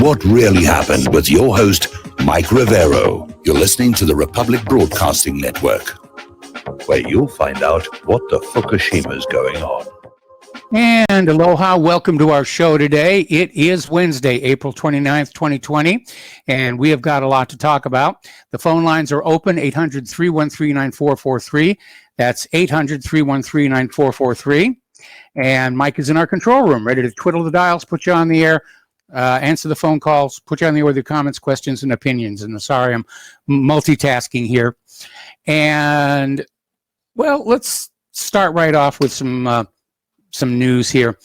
What really happened with your host, Mike Rivero. You're listening to the Republic Broadcasting Network, where you'll find out what the Fukushima's going on. And aloha, welcome to our show today. It is Wednesday, April 29th, 2020, and we have got a lot to talk about. The phone lines are open, 800-313-9443. That's 800-313-9443. And Mike is in our control room, ready to twiddle the dials, put you on the air, answer the phone calls, put you on the air with your comments, questions, and opinions. And sorry, I'm multitasking here. And, well, let's start right off with some news here.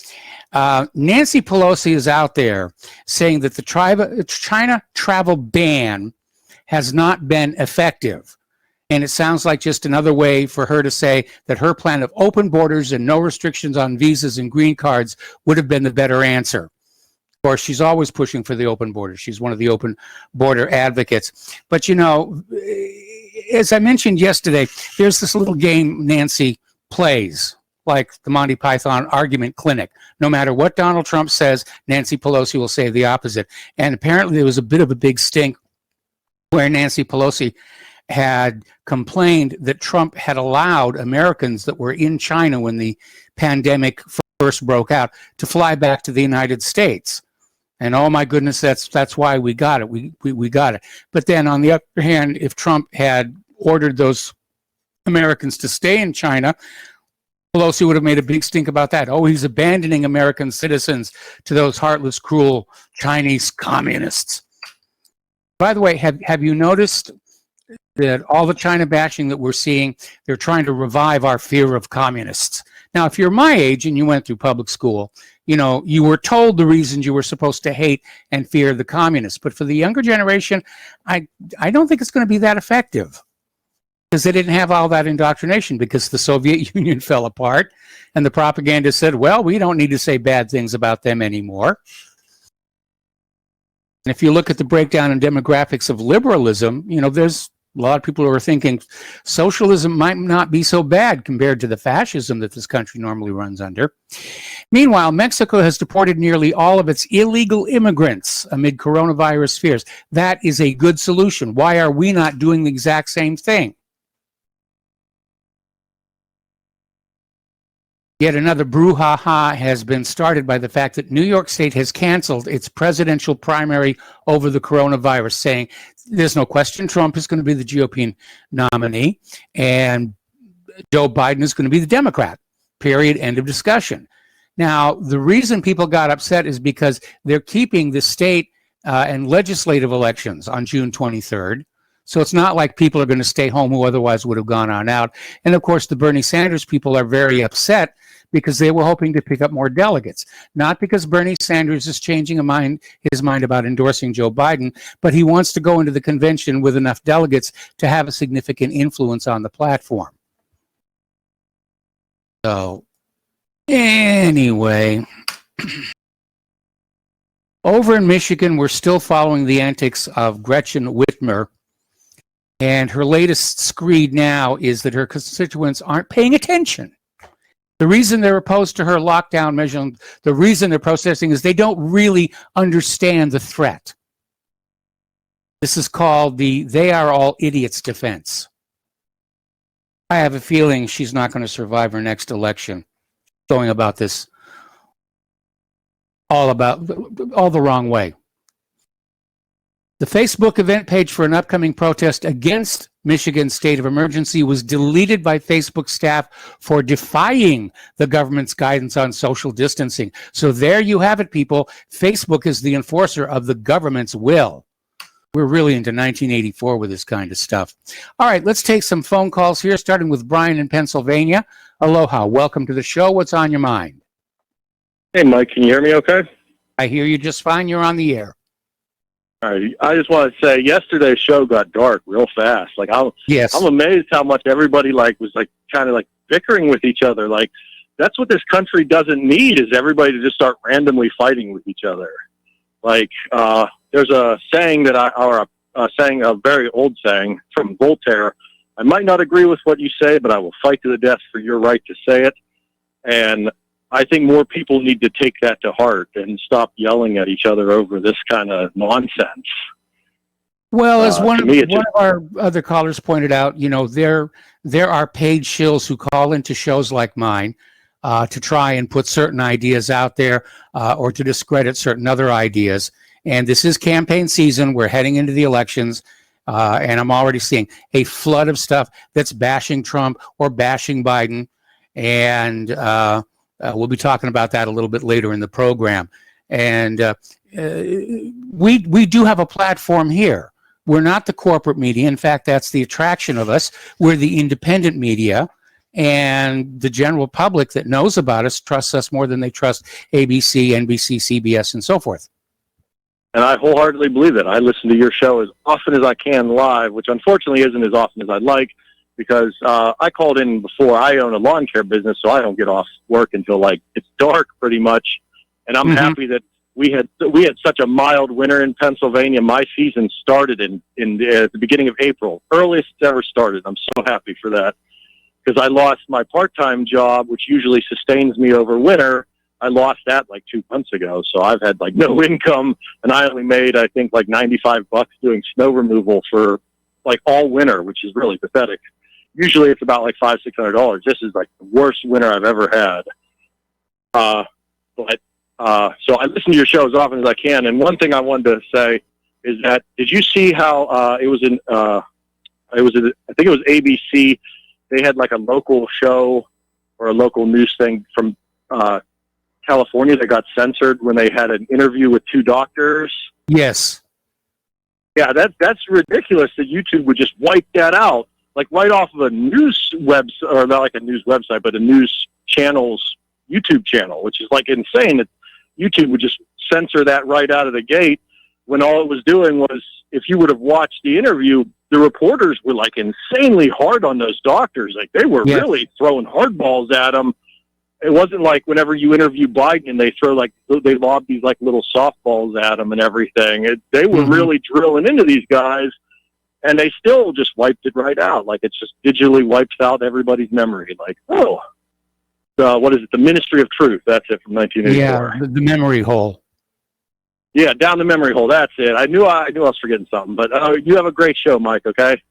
Nancy Pelosi is out there saying that the China travel ban has not been effective. And it sounds like just another way for her to say that her plan of open borders and no restrictions on visas and green cards would have been the better answer. Of course, she's always pushing for the open border. She's one of the open border advocates. But, you know, as I mentioned yesterday, there's this little game Nancy plays, like the Monty Python argument clinic. No matter what Donald Trump says, Nancy Pelosi will say the opposite. And apparently there was a bit of a big stink where Nancy Pelosi had complained that Trump had allowed Americans that were in China when the pandemic first broke out to fly back to the United States. And oh my goodness, that's why we got it. We got it. But then on the other hand, if Trump had ordered those Americans to stay in China, Pelosi would have made a big stink about that. Oh, he's abandoning American citizens to those heartless, cruel Chinese communists. By the way, have you noticed that all the China bashing that we're seeing, they're trying to revive our fear of communists? Now, if you're my age and you went through public school, you know, you were told the reasons you were supposed to hate and fear the communists. But for the younger generation, I don't think it's going to be that effective, because they didn't have all that indoctrination, because the Soviet Union fell apart and the propaganda said, well, we don't need to say bad things about them anymore. And if you look at the breakdown in demographics of liberalism, you know, there's a lot of people who are thinking socialism might not be so bad compared to the fascism that this country normally runs under. Meanwhile, Mexico has deported nearly all of its illegal immigrants amid coronavirus fears. That is a good solution. Why are we not doing the exact same thing? Yet another brouhaha has been started by the fact that New York State has canceled its presidential primary over the coronavirus, saying there's no question Trump is going to be the GOP nominee and Joe Biden is going to be the Democrat, period, end of discussion. Now, the reason people got upset is because they're keeping the state and legislative elections on June 23rd. So it's not like people are going to stay home who otherwise would have gone on out. And of course, the Bernie Sanders people are very upset because they were hoping to pick up more delegates. Not because Bernie Sanders is changing his mind about endorsing Joe Biden, but he wants to go into the convention with enough delegates to have a significant influence on the platform. So, anyway, over in Michigan, we're still following the antics of Gretchen Whitmer. And her latest screed now is that her constituents aren't paying attention. The reason they're opposed to her lockdown measure, the reason they're protesting, is they don't really understand the threat. This is called the "they are all idiots" defense. I have a feeling she's not going to survive her next election, going about this all the wrong way. The Facebook event page for an upcoming protest against Michigan's state of emergency was deleted by Facebook staff for defying the government's guidance on social distancing. So there you have it, people. Facebook is the enforcer of the government's will. We're really into 1984 with this kind of stuff. All right, let's take some phone calls here, starting with Brian in Pennsylvania. Aloha, welcome to the show. What's on your mind? Hey, Mike, can you hear me okay? I hear you just fine. You're on the air. All right. I just want to say yesterday's show got dark real fast. Like I'm amazed how much everybody was kind of bickering with each other. Like that's what this country doesn't need, is everybody to just start randomly fighting with each other. Like there's a saying a very old saying from Voltaire. I might not agree with what you say, but I will fight to the death for your right to say it. And I think more people need to take that to heart and stop yelling at each other over this kind of nonsense. Well, as one of our other callers pointed out, there are paid shills who call into shows like mine to try and put certain ideas out there or to discredit certain other ideas. And this is campaign season. We're heading into the elections. And I'm already seeing a flood of stuff that's bashing Trump or bashing Biden. And we'll be talking about that a little bit later in the program. And we do have a platform here. We're not the corporate media. In fact, that's the attraction of us. We're the independent media. And the general public that knows about us trusts us more than they trust ABC, NBC, CBS, and so forth. And I wholeheartedly believe it. I listen to your show as often as I can live, which unfortunately isn't as often as I'd like, because I called in before. I own a lawn care business, so I don't get off work until it's dark pretty much. And I'm happy that we had such a mild winter in Pennsylvania. My season started at the beginning of April, earliest it's ever started. I'm so happy for that, because I lost my part-time job, which usually sustains me over winter. I lost that 2 months ago, so I've had no income, and I only made I think $95 doing snow removal for all winter, which is really pathetic. Usually it's about $500-600. This is the worst winter I've ever had. So I listen to your show as often as I can, and one thing I wanted to say is that did you see how I think it was ABC. They had a local show or a local news thing from California that got censored when they had an interview with two doctors. Yes. Yeah, that's ridiculous that YouTube would just wipe that out, right off of a news website, or not a news website, but a news channel's YouTube channel, which is insane that YouTube would just censor that right out of the gate, when all it was doing was, if you would have watched the interview, the reporters were insanely hard on those doctors. They were really throwing hardballs at them. It wasn't whenever you interview Biden and they throw they lob these little softballs at him and everything. They were really drilling into these guys, and they still just wiped it right out. It's just digitally wipes out everybody's memory. What is it? The Ministry of Truth. That's it, from 1984. Yeah, the memory hole. Yeah, down the memory hole. That's it. I knew I was forgetting something, but you have a great show, Mike. Okay.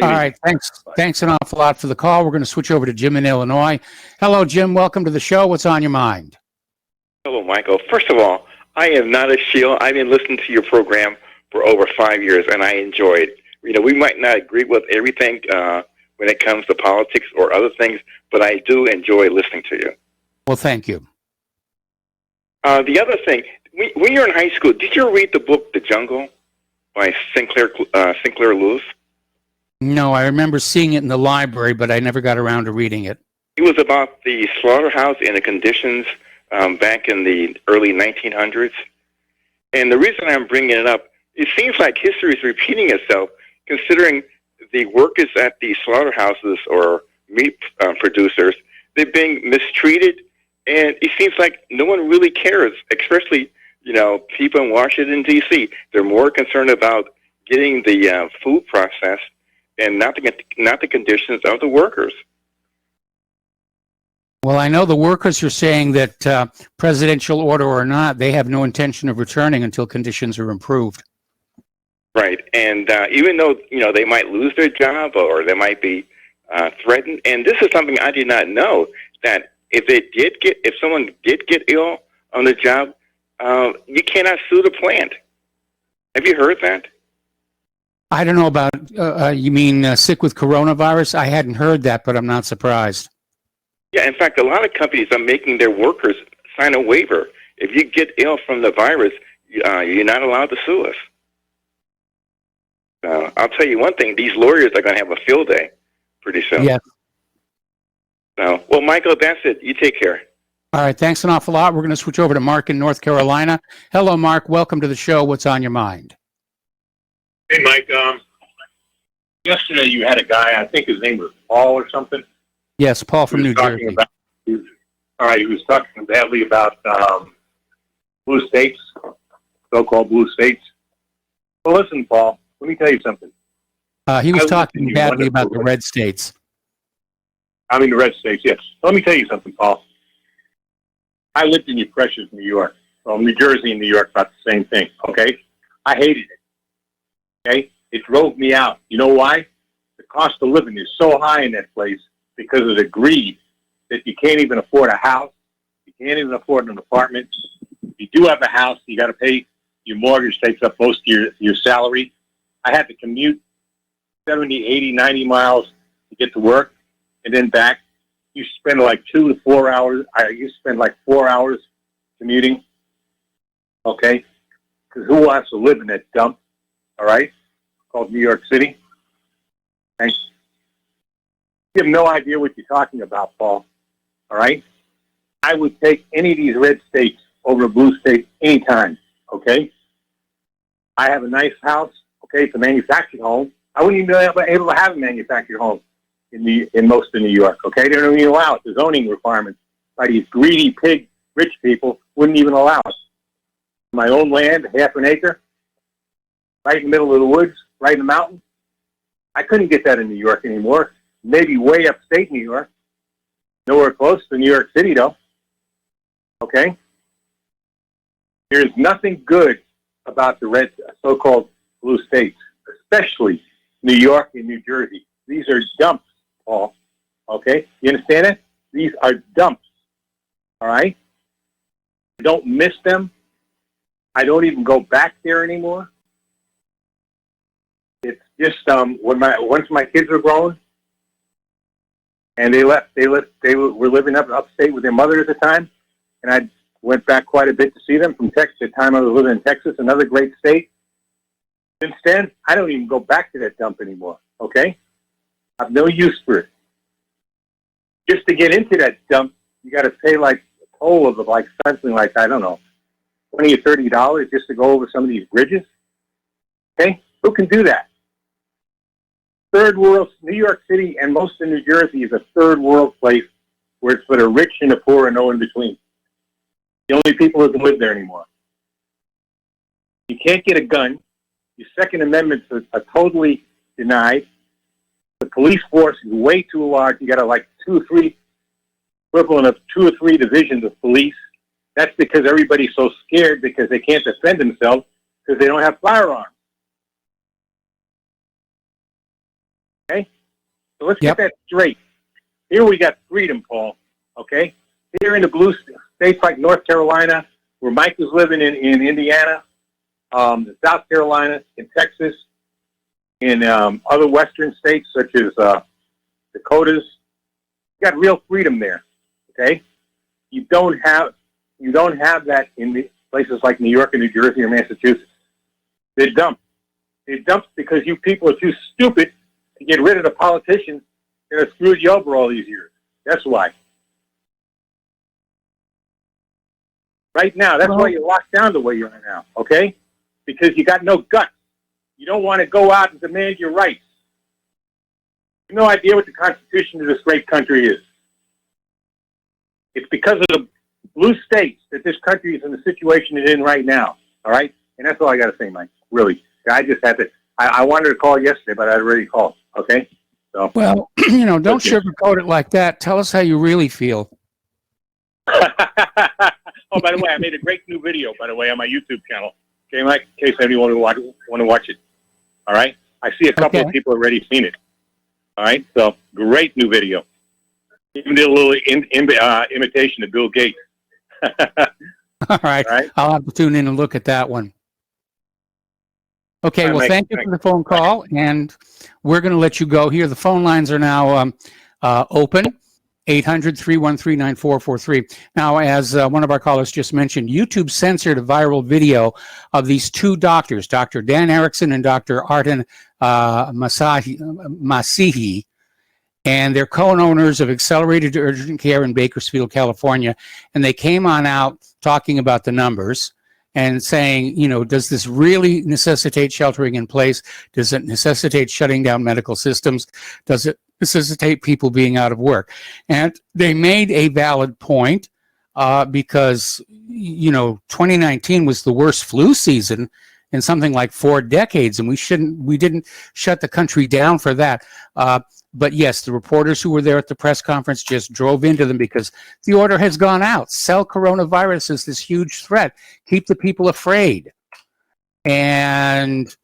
All right, thanks. Bye. Thanks an awful lot for the call. We're going to switch over to Jim in Illinois. Hello, Jim. Welcome to the show. What's on your mind? Hello, Michael. First of all, I am not a shield. I've been listening to your program for over 5 years, and I enjoy it. We might not agree with everything when it comes to politics or other things, but I do enjoy listening to you. Well, thank you. The other thing, when you were in high school, did you read the book The Jungle by Sinclair Lewis? No, I remember seeing it in the library, but I never got around to reading it. It was about the slaughterhouse and the conditions back in the early 1900s. And the reason I'm bringing it up, it seems like history is repeating itself, considering the workers at the slaughterhouses or meat producers, they're being mistreated, and it seems like no one really cares, especially, people in Washington, D.C. They're more concerned about getting the food processed and not the conditions of the workers. Well, I know the workers are saying that presidential order or not, they have no intention of returning until conditions are improved. Right, and even though they might lose their job or they might be threatened, and this is something I did not know, that if someone did get ill on the job, you cannot sue the plant. Have you heard that? I don't know about, you mean sick with coronavirus? I hadn't heard that, but I'm not surprised. Yeah, in fact, a lot of companies are making their workers sign a waiver. If you get ill from the virus, you're not allowed to sue us. I'll tell you one thing, these lawyers are going to have a field day pretty soon. Yes. Well, Michael, that's it. You take care. All right, thanks an awful lot. We're going to switch over to Mark in North Carolina. Hello, Mark. Welcome to the show. What's on your mind? Hey, Mike. Yesterday you had a guy, I think his name was Paul or something. Yes, Paul from New Jersey. He was talking badly about blue states, so-called blue states. Well, listen, Paul, let me tell you something. He was talking badly about the red states. The red states, yes. Let me tell you something, Paul. I lived in your precious New York. Well, New Jersey and New York, about the same thing, okay? I hated it, okay? It drove me out. You know why? The cost of living is so high in that place because of the greed that you can't even afford a house. You can't even afford an apartment. If you do have a house, you got to pay. Your mortgage takes up most of your salary. I had to commute 70, 80, 90 miles to get to work and then back. You spend like 2 to 4 hours. I used to spend like 4 hours commuting, okay? Because who wants to live in that dump, all right, called New York City? Okay? You have no idea what you're talking about, Paul, all right? I would take any of these red states over a blue state anytime, okay? I have a nice house, okay? It's a manufactured home. I wouldn't even be able to have a manufactured home in most of New York, okay? They don't even allow it. The zoning requirements by these greedy pig rich people wouldn't even allow it. My own land, half an acre, right in the middle of the woods, right in the mountain. I couldn't get that in New York anymore. Maybe way upstate New York. Nowhere close to New York City, though. Okay? There's nothing good about the red, so-called blue states, especially New York and New Jersey. These are dumps, Paul. Okay? You understand it? These are dumps. All right? I don't miss them. I don't even go back there anymore. It's just once my kids were grown and they left. They were living upstate with their mother at the time, and I went back quite a bit to see them from Texas. At the time I was living in Texas, another great state. Since then, I don't even go back to that dump anymore. Okay, I have no use for it. Just to get into that dump, you got to pay like a toll of like something like, I don't know, $20 or $30 just to go over some of these bridges. Okay, who can do that? Third world, New York City and most of New Jersey is a third world place where it's for the rich and the poor and no in between. The only people who can live there anymore. You can't get a gun. Your Second Amendments are totally denied. The police force is way too large. You got to like 2 or 3, equivalent of 2 or 3 divisions of police. That's because everybody's so scared because they can't defend themselves because they don't have firearms. Okay? So let's get that straight. Here we got freedom, Paul. Okay? Here in the blue states like North Carolina, where Mike is living in Indiana, South Carolina, in Texas, in other western states such as Dakotas, you got real freedom there. Okay? You don't have that in the places like New York and New Jersey or Massachusetts. They're dumped. They're dumped because you people are too stupid to get rid of the politicians that have screwed you over all these years. That's why. Right now, that's why you're locked down the way you are now, okay? Because you got no guts. You don't want to go out and demand your rights. You have no idea what the Constitution of this great country is. It's because of the blue states that this country is in the situation it's in right now, all right? And that's all I got to say, Mike, really. I just had to, I wanted to call yesterday, but I already called, okay? So. Well, don't sugarcoat it like that. Tell us how you really feel. Oh, by the way, I made a great new video, by the way, on my YouTube channel. Okay, Mike, in case anyone want to watch it. All right? I see a couple of people already seen it. All right? So, great new video. Even did a little imitation of Bill Gates. All right. I'll have to tune in and look at that one. Okay, well, thank you for the phone call, and we're going to let you go here. The phone lines are now open. 800-313-9443. Now, as one of our callers just mentioned, YouTube censored a viral video of these 2 doctors, Dr. Dan Erickson and Dr. Artan Masihi, and they're co-owners of Accelerated Urgent Care in Bakersfield, California, and they came on out talking about the numbers and saying, does this really necessitate sheltering in place? Does it necessitate shutting down medical systems? Does it necessitate people being out of work? And they made a valid point because, 2019 was the worst flu season in something like 4 decades, and we didn't shut the country down for that. But yes, the reporters who were there at the press conference just drove into them because the order has gone out. Sell coronavirus as this huge threat. Keep the people afraid. And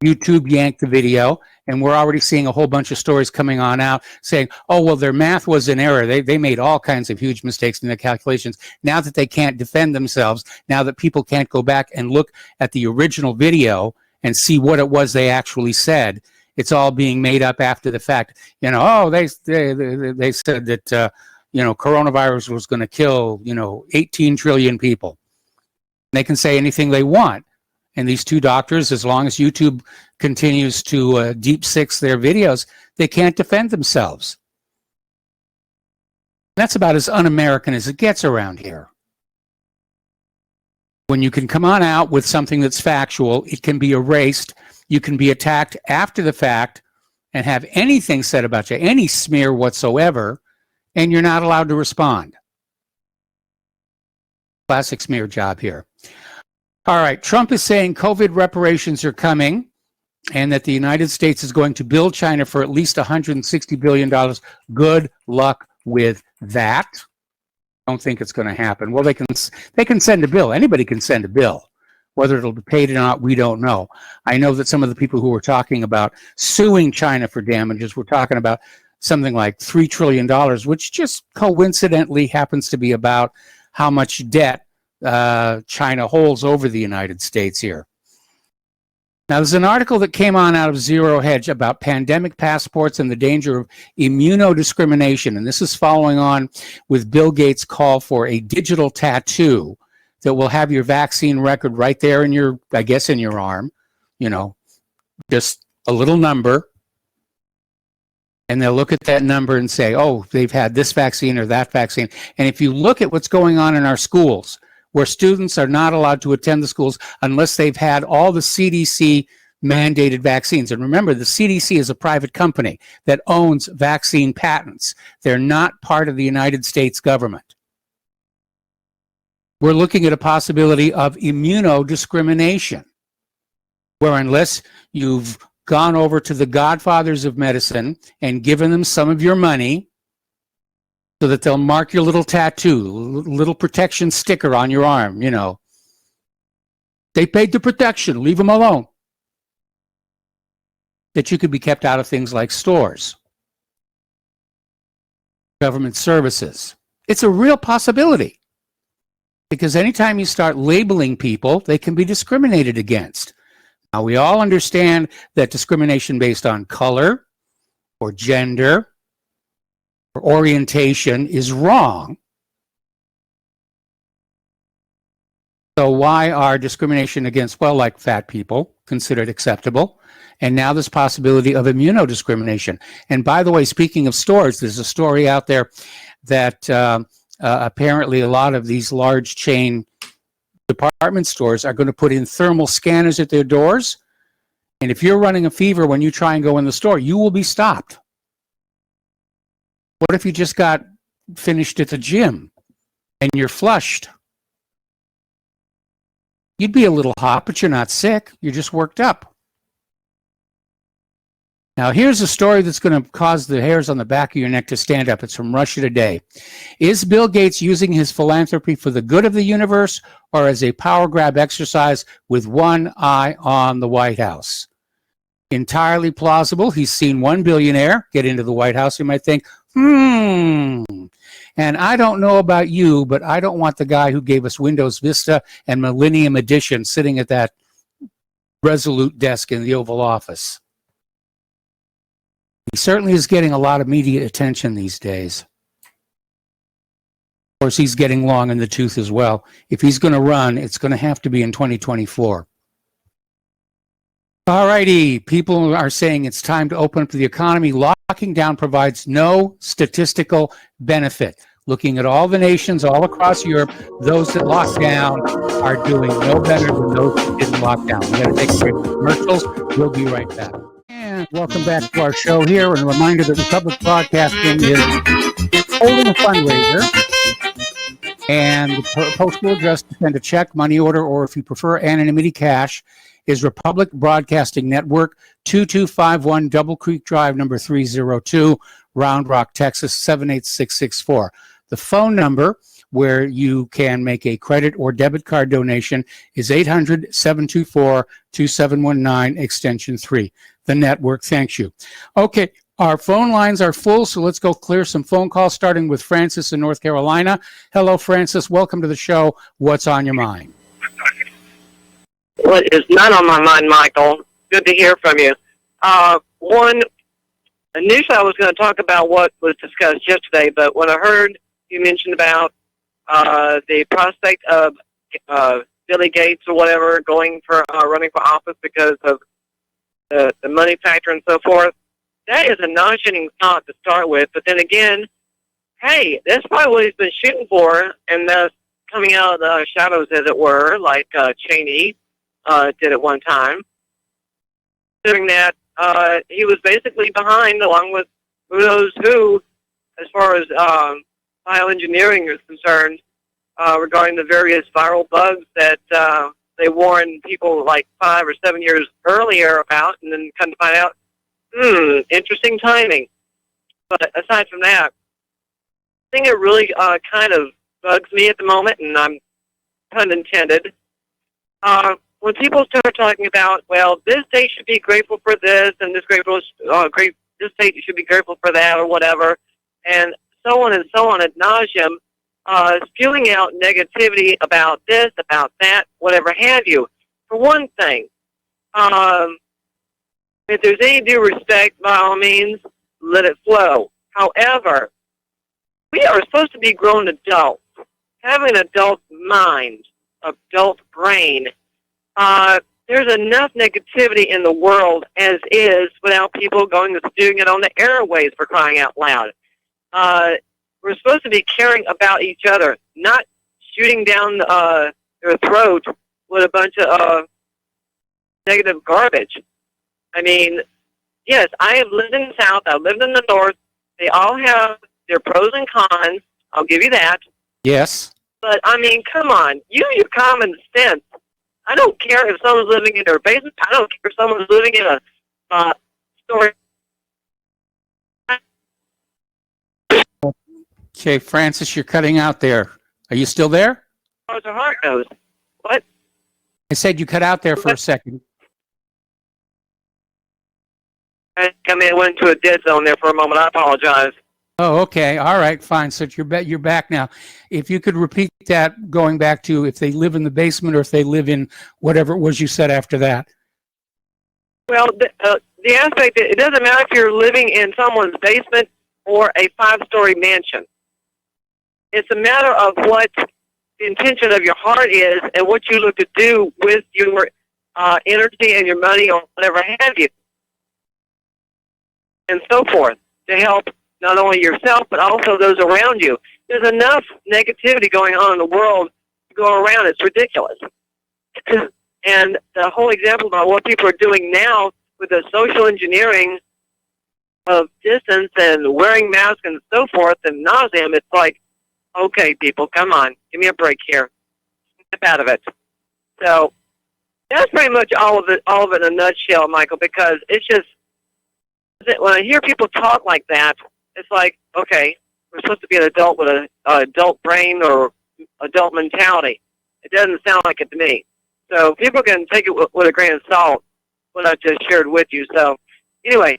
YouTube yanked the video, and we're already seeing a whole bunch of stories coming on out saying, oh, well, their math was in error. They made all kinds of huge mistakes in their calculations. Now that they can't defend themselves, now that people can't go back and look at the original video and see what it was they actually said, it's all being made up after the fact. They said that, coronavirus was going to kill, 18 trillion people. They can say anything they want. And these 2 doctors, as long as YouTube continues to deep six their videos, they can't defend themselves. That's about as un-American as it gets around here. When you can come on out with something that's factual, it can be erased. You can be attacked after the fact and have anything said about you, any smear whatsoever, and you're not allowed to respond. Classic smear job here. All right, Trump is saying COVID reparations are coming and that the United States is going to bill China for at least $160 billion. Good luck with that. I don't think it's going to happen. Well, they can send a bill. Anybody can send a bill. Whether it'll be paid or not, we don't know. I know that some of the people who were talking about suing China for damages were talking about something like $3 trillion, which just coincidentally happens to be about how much debt China holds over the United States here. Now, there's an article that came on out of Zero Hedge about pandemic passports and the danger of immunodiscrimination. And this is following on with Bill Gates' call for a digital tattoo that will have your vaccine record right there in your, I guess, in your arm, just a little number. And they'll look at that number and say, oh, they've had this vaccine or that vaccine. And if you look at what's going on in our schools, where students are not allowed to attend the schools unless they've had all the CDC mandated vaccines. And remember, the CDC is a private company that owns vaccine patents. They're not part of the United States government. We're looking at a possibility of immunodiscrimination, where unless you've gone over to the godfathers of medicine and given them some of your money, so that they'll mark your little tattoo, little protection sticker on your arm, They paid the protection, leave them alone. That you could be kept out of things like stores, government services. It's a real possibility. Because anytime you start labeling people, they can be discriminated against. Now, we all understand that discrimination based on color or gender or orientation is wrong. So why are discrimination against, like fat people considered acceptable? And now there's possibility of immunodiscrimination. And by the way, speaking of stores, there's a story out there that apparently a lot of these large chain department stores are going to put in thermal scanners at their doors. And if you're running a fever when you try and go in the store, you will be stopped. What if you just got finished at the gym and you're flushed? You'd be a little hot, but you're not sick. You're just worked up. Now, here's a story that's going to cause the hairs on the back of your neck to stand up. It's from Russia Today. Is Bill Gates using his philanthropy for the good of the universe or as a power grab exercise with one eye on the White House? Entirely plausible. He's seen one billionaire get into the White House. You might think, and I don't know about you, but I don't want the guy who gave us Windows Vista and Millennium Edition sitting at that resolute desk in the Oval Office. He certainly is getting a lot of media attention these days. Of course, he's getting long in the tooth as well. If he's going to run, it's going to have to be in 2024. All righty, people are saying it's time to open up the economy. Locking down provides no statistical benefit. Looking at all the nations all across Europe, those that lock down are doing no better than those that didn't lock down. We're going to take a break for commercials. We'll be right back. And welcome back to our show here. And a reminder that Republic Broadcasting is holding a fundraiser And the postal address to send a check, money order, or if you prefer anonymity cash, is Republic Broadcasting Network, 2251 Double Creek Drive, number 302, Round Rock, Texas, 78664. The phone number where you can make a credit or debit card donation is 800-724-2719, extension 3. The network thanks you. Okay, our phone lines are full, so let's go clear some phone calls, starting with Francis in North Carolina. Hello, Francis. Welcome to the show. What's on your mind? What is not on my mind, Michael? Good to hear from you. Initially I was going to talk about what was discussed yesterday, but when I heard you mention about the prospect of Billy Gates or whatever going for running for office because of the money factor and so forth, that is a nauseating thought to start with. But then again, hey, that's probably what he's been shooting for, and that's coming out of the shadows, as it were, like Cheney did at one time. Considering that he was basically behind, along with who knows who, as far as bioengineering is concerned, regarding the various viral bugs that they warned people like 5 or 7 years earlier about, and then come to find out, interesting timing. But aside from that, the thing that really kind of bugs me at the moment, and I'm pun intended, when people start talking about, well, this state should be grateful for this, and this this state should be grateful for that, or whatever, and so on ad nauseum, spewing out negativity about this, about that, whatever have you. For one thing, if there's any due respect, by all means, let it flow. However, we are supposed to be grown adults, having an adult mind, adult brain. There's enough negativity in the world as is without people going and spewing it on the airwaves, for crying out loud. We're supposed to be caring about each other, not shooting down their throat with a bunch of negative garbage. I mean, yes, I have lived in the South, I've lived in the North. They all have their pros and cons. I'll give you that. Yes. But, I mean, come on. Use your common sense. I don't care if someone's living in their basement. I don't care if someone's living in a story. Okay, Francis, you're cutting out there. Are you still there? As far as the heart goes. What? I said you cut out there for a second. I went into a dead zone there for a moment. I apologize. Oh, okay. All right, fine. So you're back now. If you could repeat that, going back to if they live in the basement or if they live in whatever it was you said after that. Well, the aspect that it doesn't matter if you're living in someone's basement or a 5-story mansion. It's a matter of what the intention of your heart is and what you look to do with your energy and your money or whatever have you, and so forth, to help not only yourself but also those around you. There's enough negativity going on in the world to go around. It's ridiculous. And the whole example about what people are doing now with the social engineering of distance and wearing masks and so forth and nauseam, it's like, okay, people, come on, give me a break here. Step out of it. So that's pretty much all of it in a nutshell, Michael, because it's just, when I hear people talk like that, it's like, okay, we're supposed to be an adult with an adult brain or adult mentality. It doesn't sound like it to me. So people can take it with a grain of salt, what I just shared with you. So anyway,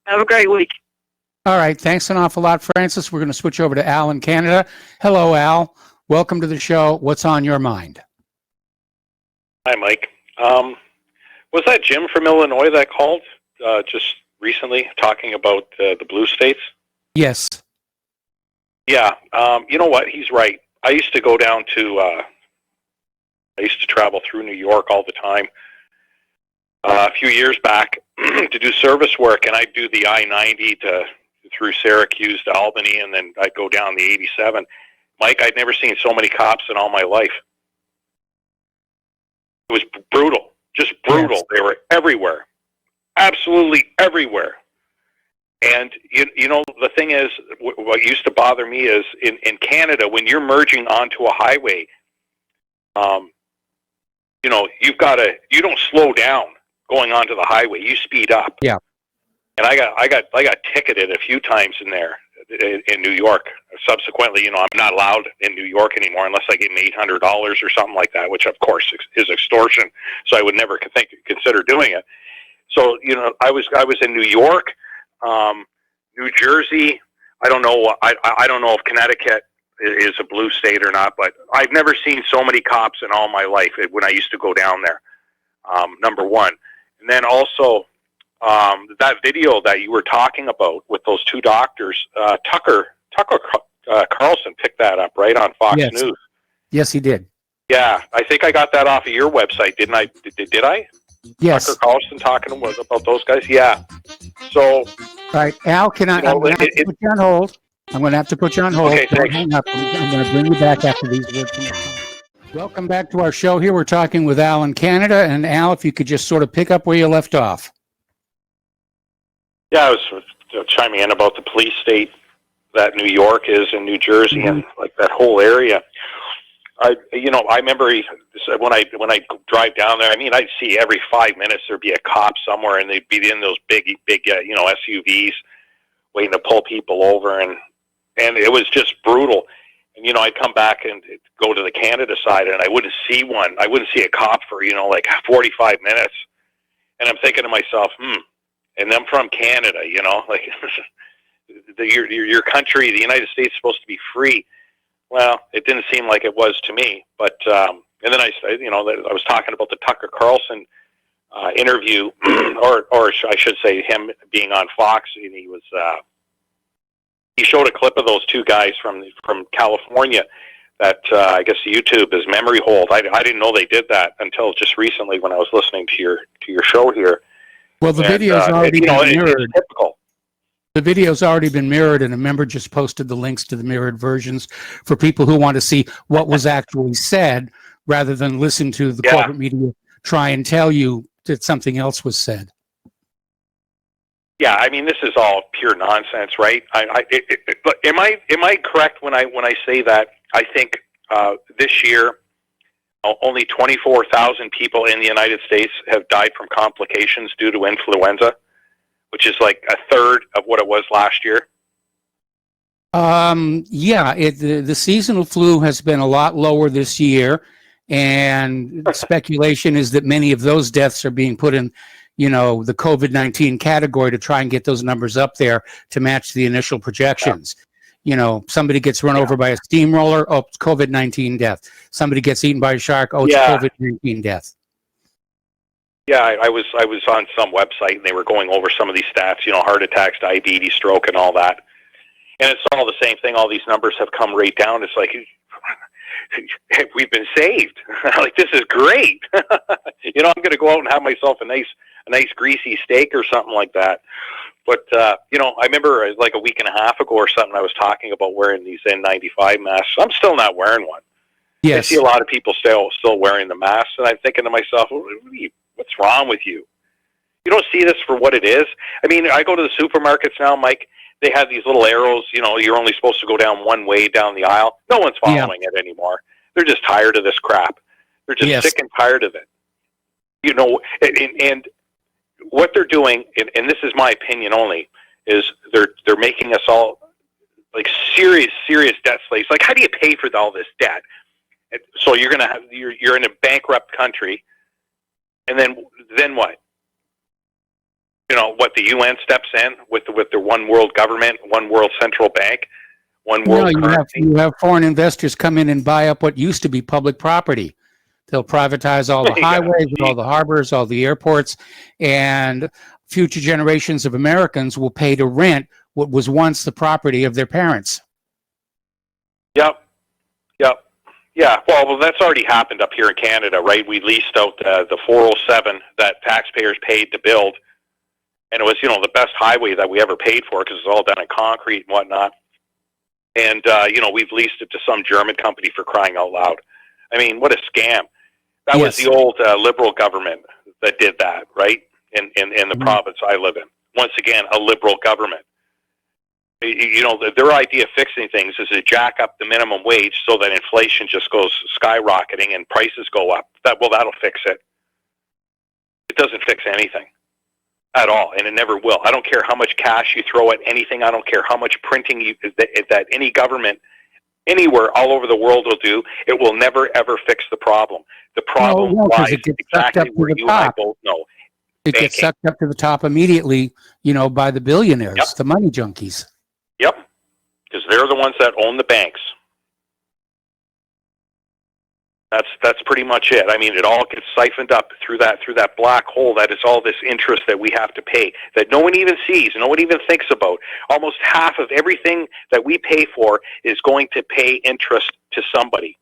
have a great week. All right. Thanks an awful lot, Francis. We're going to switch over to Al in Canada. Hello, Al. Welcome to the show. What's on your mind? Hi, Mike. Was that Jim from Illinois that called just recently talking about the blue states? Yes. Yeah. You know what? He's right. I used to go down to, I used to travel through New York all the time a few years back to do service work, and I'd do the I-90 through Syracuse to Albany, and then I'd go down the 87. Mike, I'd never seen so many cops in all my life. It was brutal, just brutal. Yes. They were everywhere, absolutely everywhere. And you know, the thing is, what used to bother me is in Canada, when you're merging onto a highway, you know, you don't slow down going onto the highway. You speed up. Yeah. And I got ticketed a few times in there in New York. Subsequently, you know, I'm not allowed in New York anymore unless I give them $800 or something like that, which of course is extortion. So I would never consider doing it. So, you know, I was in New York, New Jersey. I don't know. I don't know if Connecticut is a blue state or not, but I've never seen so many cops in all my life when I used to go down there. Number one, and then also that video that you were talking about with those two doctors, Tucker Carlson picked that up right on Fox News. Yes, he did. Yeah, I think I got that off of your website, didn't I? Did I? Yes. Tucker Carlson talking about those guys. Yeah. So. All right, Al, I'm going to have to put you on hold. I'm going to have to put you on hold. Okay, thanks. Hang up. I'm going to bring you back after these words from the phone. Welcome back to our show here. We're talking with Al in Canada. And Al, if you could just sort of pick up where you left off. Yeah, I was chiming in about the police state that New York is and New Jersey and like that whole area. I remember when I drive down there, I mean, I'd see every 5 minutes there'd be a cop somewhere, and they'd be in those big SUVs waiting to pull people over, and it was just brutal. And I'd come back and go to the Canada side, and I wouldn't see one. I wouldn't see a cop for like 45 minutes, and I'm thinking to myself, And I'm from Canada, like your country, the United States, is supposed to be free. Well, it didn't seem like it was to me. But and then I was talking about the Tucker Carlson interview, or I should say, him being on Fox, and he showed a clip of those two guys from California that I guess YouTube is memory hold. I didn't know they did that until just recently when I was listening to your show here. Well, the video's already been mirrored. It's typical. The video's already been mirrored, and a member just posted the links to the mirrored versions for people who want to see what was actually said, rather than listen to the corporate media try and tell you that something else was said. Yeah, I mean, this is all pure nonsense, right? But am I correct when I say that I think this year only 24,000 people in the United States have died from complications due to influenza, which is like a third of what it was last year? The seasonal flu has been a lot lower this year, and speculation is that many of those deaths are being put in the COVID-19 category to try and get those numbers up there to match the initial projections. Somebody gets run over by a steamroller, it's COVID-19 death. Somebody gets eaten by a shark, it's COVID-19 death. Yeah, I was on some website, and they were going over some of these stats, heart attacks, diabetes, stroke, and all that. And it's all the same thing. All these numbers have come right down. It's like, we've been saved. Like, this is great. I'm going to go out and have myself a nice greasy steak or something like that. But, I remember like a week and a half ago or something, I was talking about wearing these N95 masks. I'm still not wearing one. Yes. I see a lot of people still wearing the masks, and I'm thinking to myself, what's wrong with you? You don't see this for what it is? I mean, I go to the supermarkets now, Mike. They have these little arrows, you're only supposed to go down one way down the aisle. No one's following it anymore. They're just tired of this crap. They're just sick and tired of it. And what they're doing, and this is my opinion only, is they're making us all like serious debt slaves. Like, how do you pay for all this debt? And so you're in a bankrupt country, and then what? The UN steps in with their one world government, one world central bank, one world currency. You have foreign investors come in and buy up what used to be public property. They'll privatize all the highways, all the harbors, all the airports, and future generations of Americans will pay to rent what was once the property of their parents. Yep. Yeah, well, that's already happened up here in Canada, right? We leased out the 407 that taxpayers paid to build, and it was, the best highway that we ever paid for because it's all done in concrete and whatnot. And, we've leased it to some German company, for crying out loud. I mean, what a scam. That was the old liberal government that did that, right? In the province I live in. Once again, a liberal government. You know, their idea of fixing things is to jack up the minimum wage so that inflation just goes skyrocketing and prices go up. That'll fix it. It doesn't fix anything at all, and it never will. I don't care how much cash you throw at anything. I don't care how much printing that any government anywhere all over the world will do. It will never, ever fix the problem. The problem lies exactly where you and I both know. It gets sucked up to the top immediately, you know, by the billionaires, the money junkies. Yep, because they're the ones that own the banks. That's pretty much it. I mean, it all gets siphoned up through that black hole that is all this interest that we have to pay that no one even sees, no one even thinks about. Almost half of everything that we pay for is going to pay interest to somebody,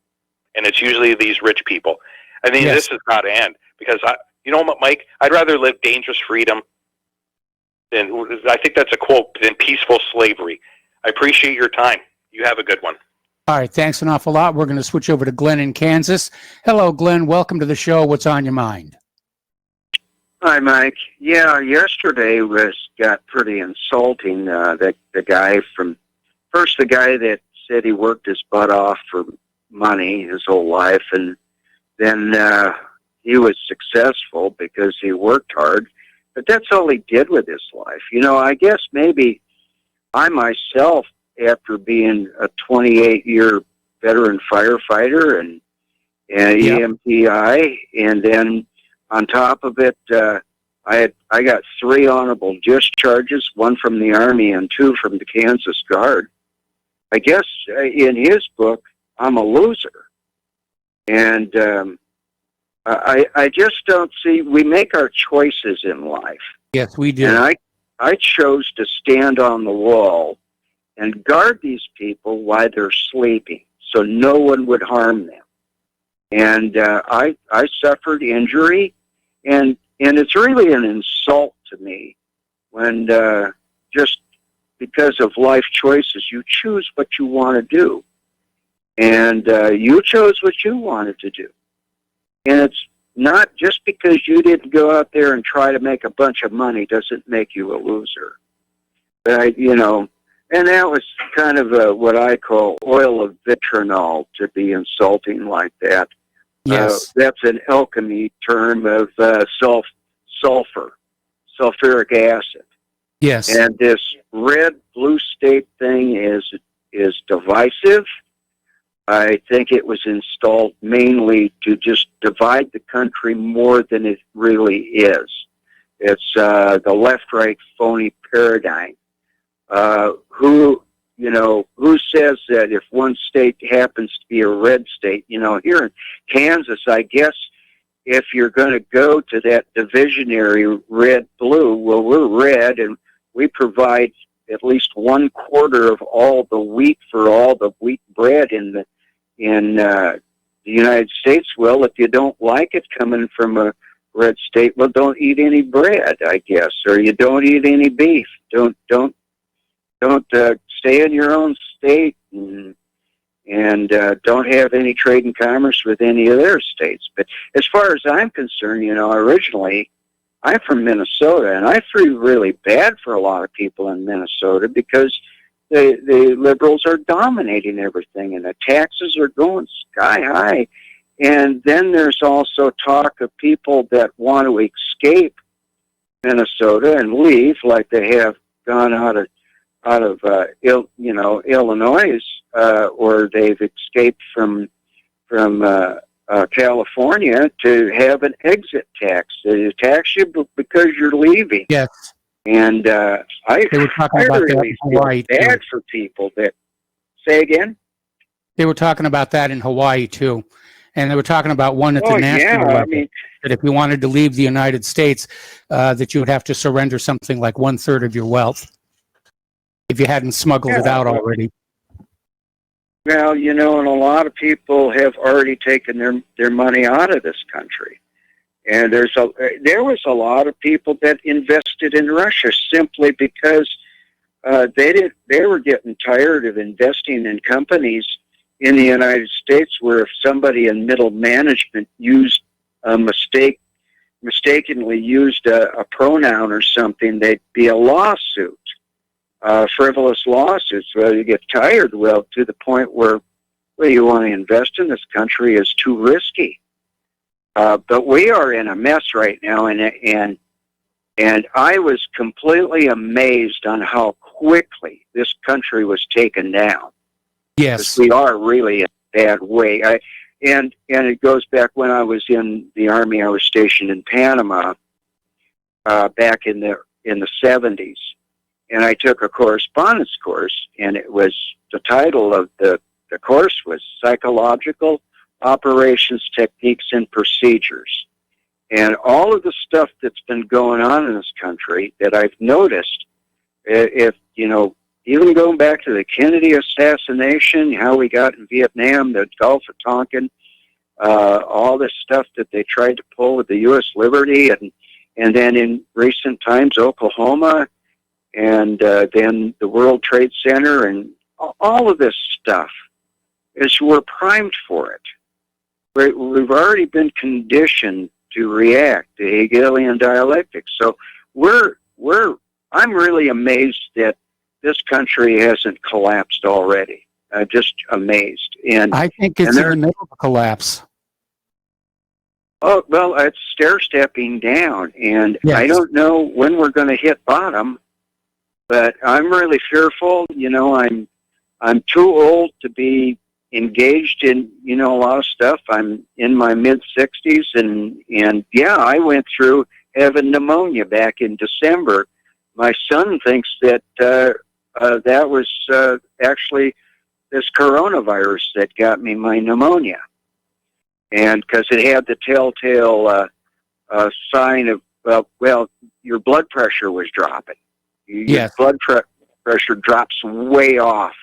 and it's usually these rich people. I mean, this has got to end because you know what, Mike? I'd rather live dangerous freedom than, I think that's a quote, than peaceful slavery. I appreciate your time. You have a good one. All right, thanks an awful lot. We're going to switch over to Glenn in Kansas. Hello, Glenn. Welcome to the show. What's on your mind? Hi, Mike. Yeah, yesterday got pretty insulting. The guy that said he worked his butt off for money his whole life, and then he was successful because he worked hard, but that's all he did with his life. You know, I guess maybe I myself, after being a 28-year veteran firefighter and EMTI, and then on top of it, I got 3 honorable discharges, 1 from the Army and 2 from the Kansas Guard. I guess in his book, I'm a loser. And I just don't see, we make our choices in life. Yes, we do. And I chose to stand on the wall and guard these people while they're sleeping so no one would harm them. And I suffered injury, and it's really an insult to me when just because of life choices, you choose what you want to do. And you chose what you wanted to do. And it's not just because you didn't go out there and try to make a bunch of money doesn't make you a loser. But, you know, and that was kind of what I call oil of vitriol, to be insulting like that. Yes. That's an alchemy term of sulfuric acid. Yes. And this red blue state thing is divisive. I think it was installed mainly to just divide the country more than it really is. It's the left-right phony paradigm. Who says that if one state happens to be a red state? You know, here in Kansas, I guess if you're going to go to that divisionary red-blue, well, we're red, and we provide at least 1/4 of all the wheat for all the wheat bread in the United States. Well, if you don't like it coming from a red state, well, don't eat any bread, I guess, or you don't eat any beef. Don't stay in your own state and don't have any trade and commerce with any of their states. But as far as I'm concerned, you know, originally I'm from Minnesota, and I feel really bad for a lot of people in Minnesota because the liberals are dominating everything, and the taxes are going sky high. And then there's also talk of people that want to escape Minnesota and leave, like they have gone out of Illinois, or they've escaped from California to have an exit tax. They tax you because you're leaving. Yes. And I really feel bad for people that say again. They were talking about that in Hawaii too, and they were talking about one at the national level. I mean, that if you wanted to leave the United States, that you would have to surrender something like 1/3 of your wealth if you hadn't smuggled it out already. Well, you know, and a lot of people have already taken their money out of this country. And there was a lot of people that invested in Russia simply because they were getting tired of investing in companies in the United States where if somebody in middle management mistakenly used a pronoun or something, there'd be a lawsuit. frivolous lawsuits. Well, you get tired. Well, to the point where, well, you want to invest in this country is too risky. But we are in a mess right now, and I was completely amazed on how quickly this country was taken down. Yes, we are really in a bad way. And it goes back when I was in the Army. I was stationed in Panama back in the 70s, and I took a correspondence course, and it was the title of the course was Psychological Operations, Techniques, and Procedures. And all of the stuff that's been going on in this country that I've noticed, if even going back to the Kennedy assassination, how we got in Vietnam, the Gulf of Tonkin, all this stuff that they tried to pull with the U.S. Liberty, and then in recent times, Oklahoma, and then the World Trade Center, and all of this stuff is we're primed for it. We've already been conditioned to react to Hegelian dialectics. So I'm really amazed that this country hasn't collapsed already. Just amazed. And I think it's in the middle of a collapse. Oh, well, it's stair-stepping down, and yes. I don't know when we're going to hit bottom, but I'm really fearful. I'm too old to be engaged in, a lot of stuff. I'm in my mid-60s, and yeah, I went through having pneumonia back in December. My son thinks that that was actually this coronavirus that got me my pneumonia. And because it had the telltale sign of, your blood pressure was dropping. Your blood pressure drops way off.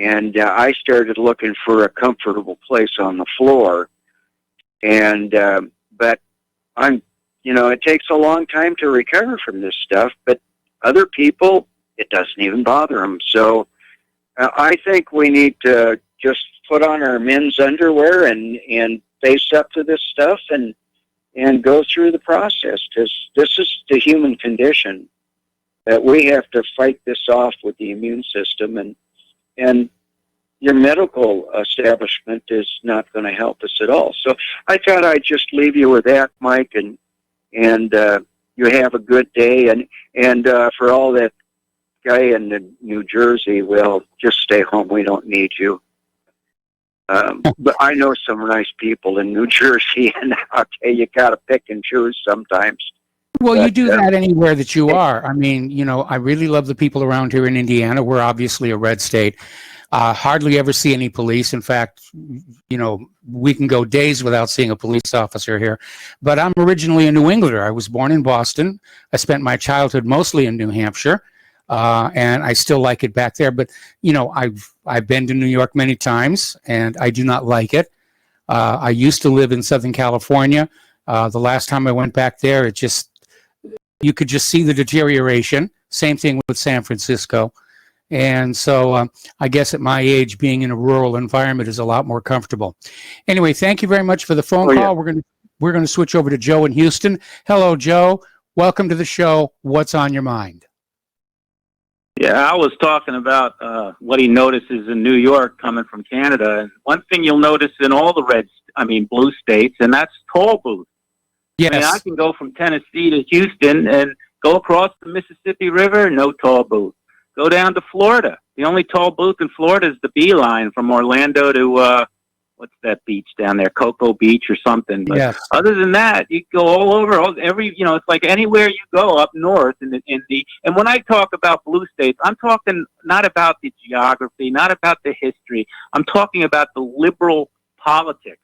And I started looking for a comfortable place on the floor. And, but it takes a long time to recover from this stuff. But other people, it doesn't even bother them. So I think we need to just put on our men's underwear and face up to this stuff and go through the process, because this is the human condition, that we have to fight this off with the immune system, and your medical establishment is not going to help us at all. So I thought I'd just leave you with that, Mike, and you have a good day, and for all that guy in New Jersey, well, just stay home. We don't need you. But I know some nice people in New Jersey, and I'll tell you, got to pick and choose sometimes. Well, you do that anywhere that you are. I mean, I really love the people around here in Indiana. We're obviously a red state. Hardly ever see any police. In fact, we can go days without seeing a police officer here. But I'm originally a New Englander. I was born in Boston. I spent my childhood mostly in New Hampshire. And I still like it back there, but I've been to New York many times, and I do not like it. I used to live in Southern California. The last time I went back there, you could just see the deterioration. Same thing with San Francisco, and so I guess at my age, being in a rural environment is a lot more comfortable. Anyway, thank you very much for the phone call. Yeah. We're going to switch over to Joe in Houston. Hello, Joe. Welcome to the show. What's on your mind? Yeah, I was talking about what he notices in New York coming from Canada. And one thing you'll notice in all the blue states, and that's toll booths. Yes. I mean, I can go from Tennessee to Houston and go across the Mississippi River, no toll booth. Go down to Florida. The only toll booth in Florida is the Beeline from Orlando to, what's that beach down there? Cocoa Beach or something. But yes. Other than that, you go all over, it's like anywhere you go up north and when I talk about blue states, I'm talking not about the geography, not about the history. I'm talking about the liberal politics.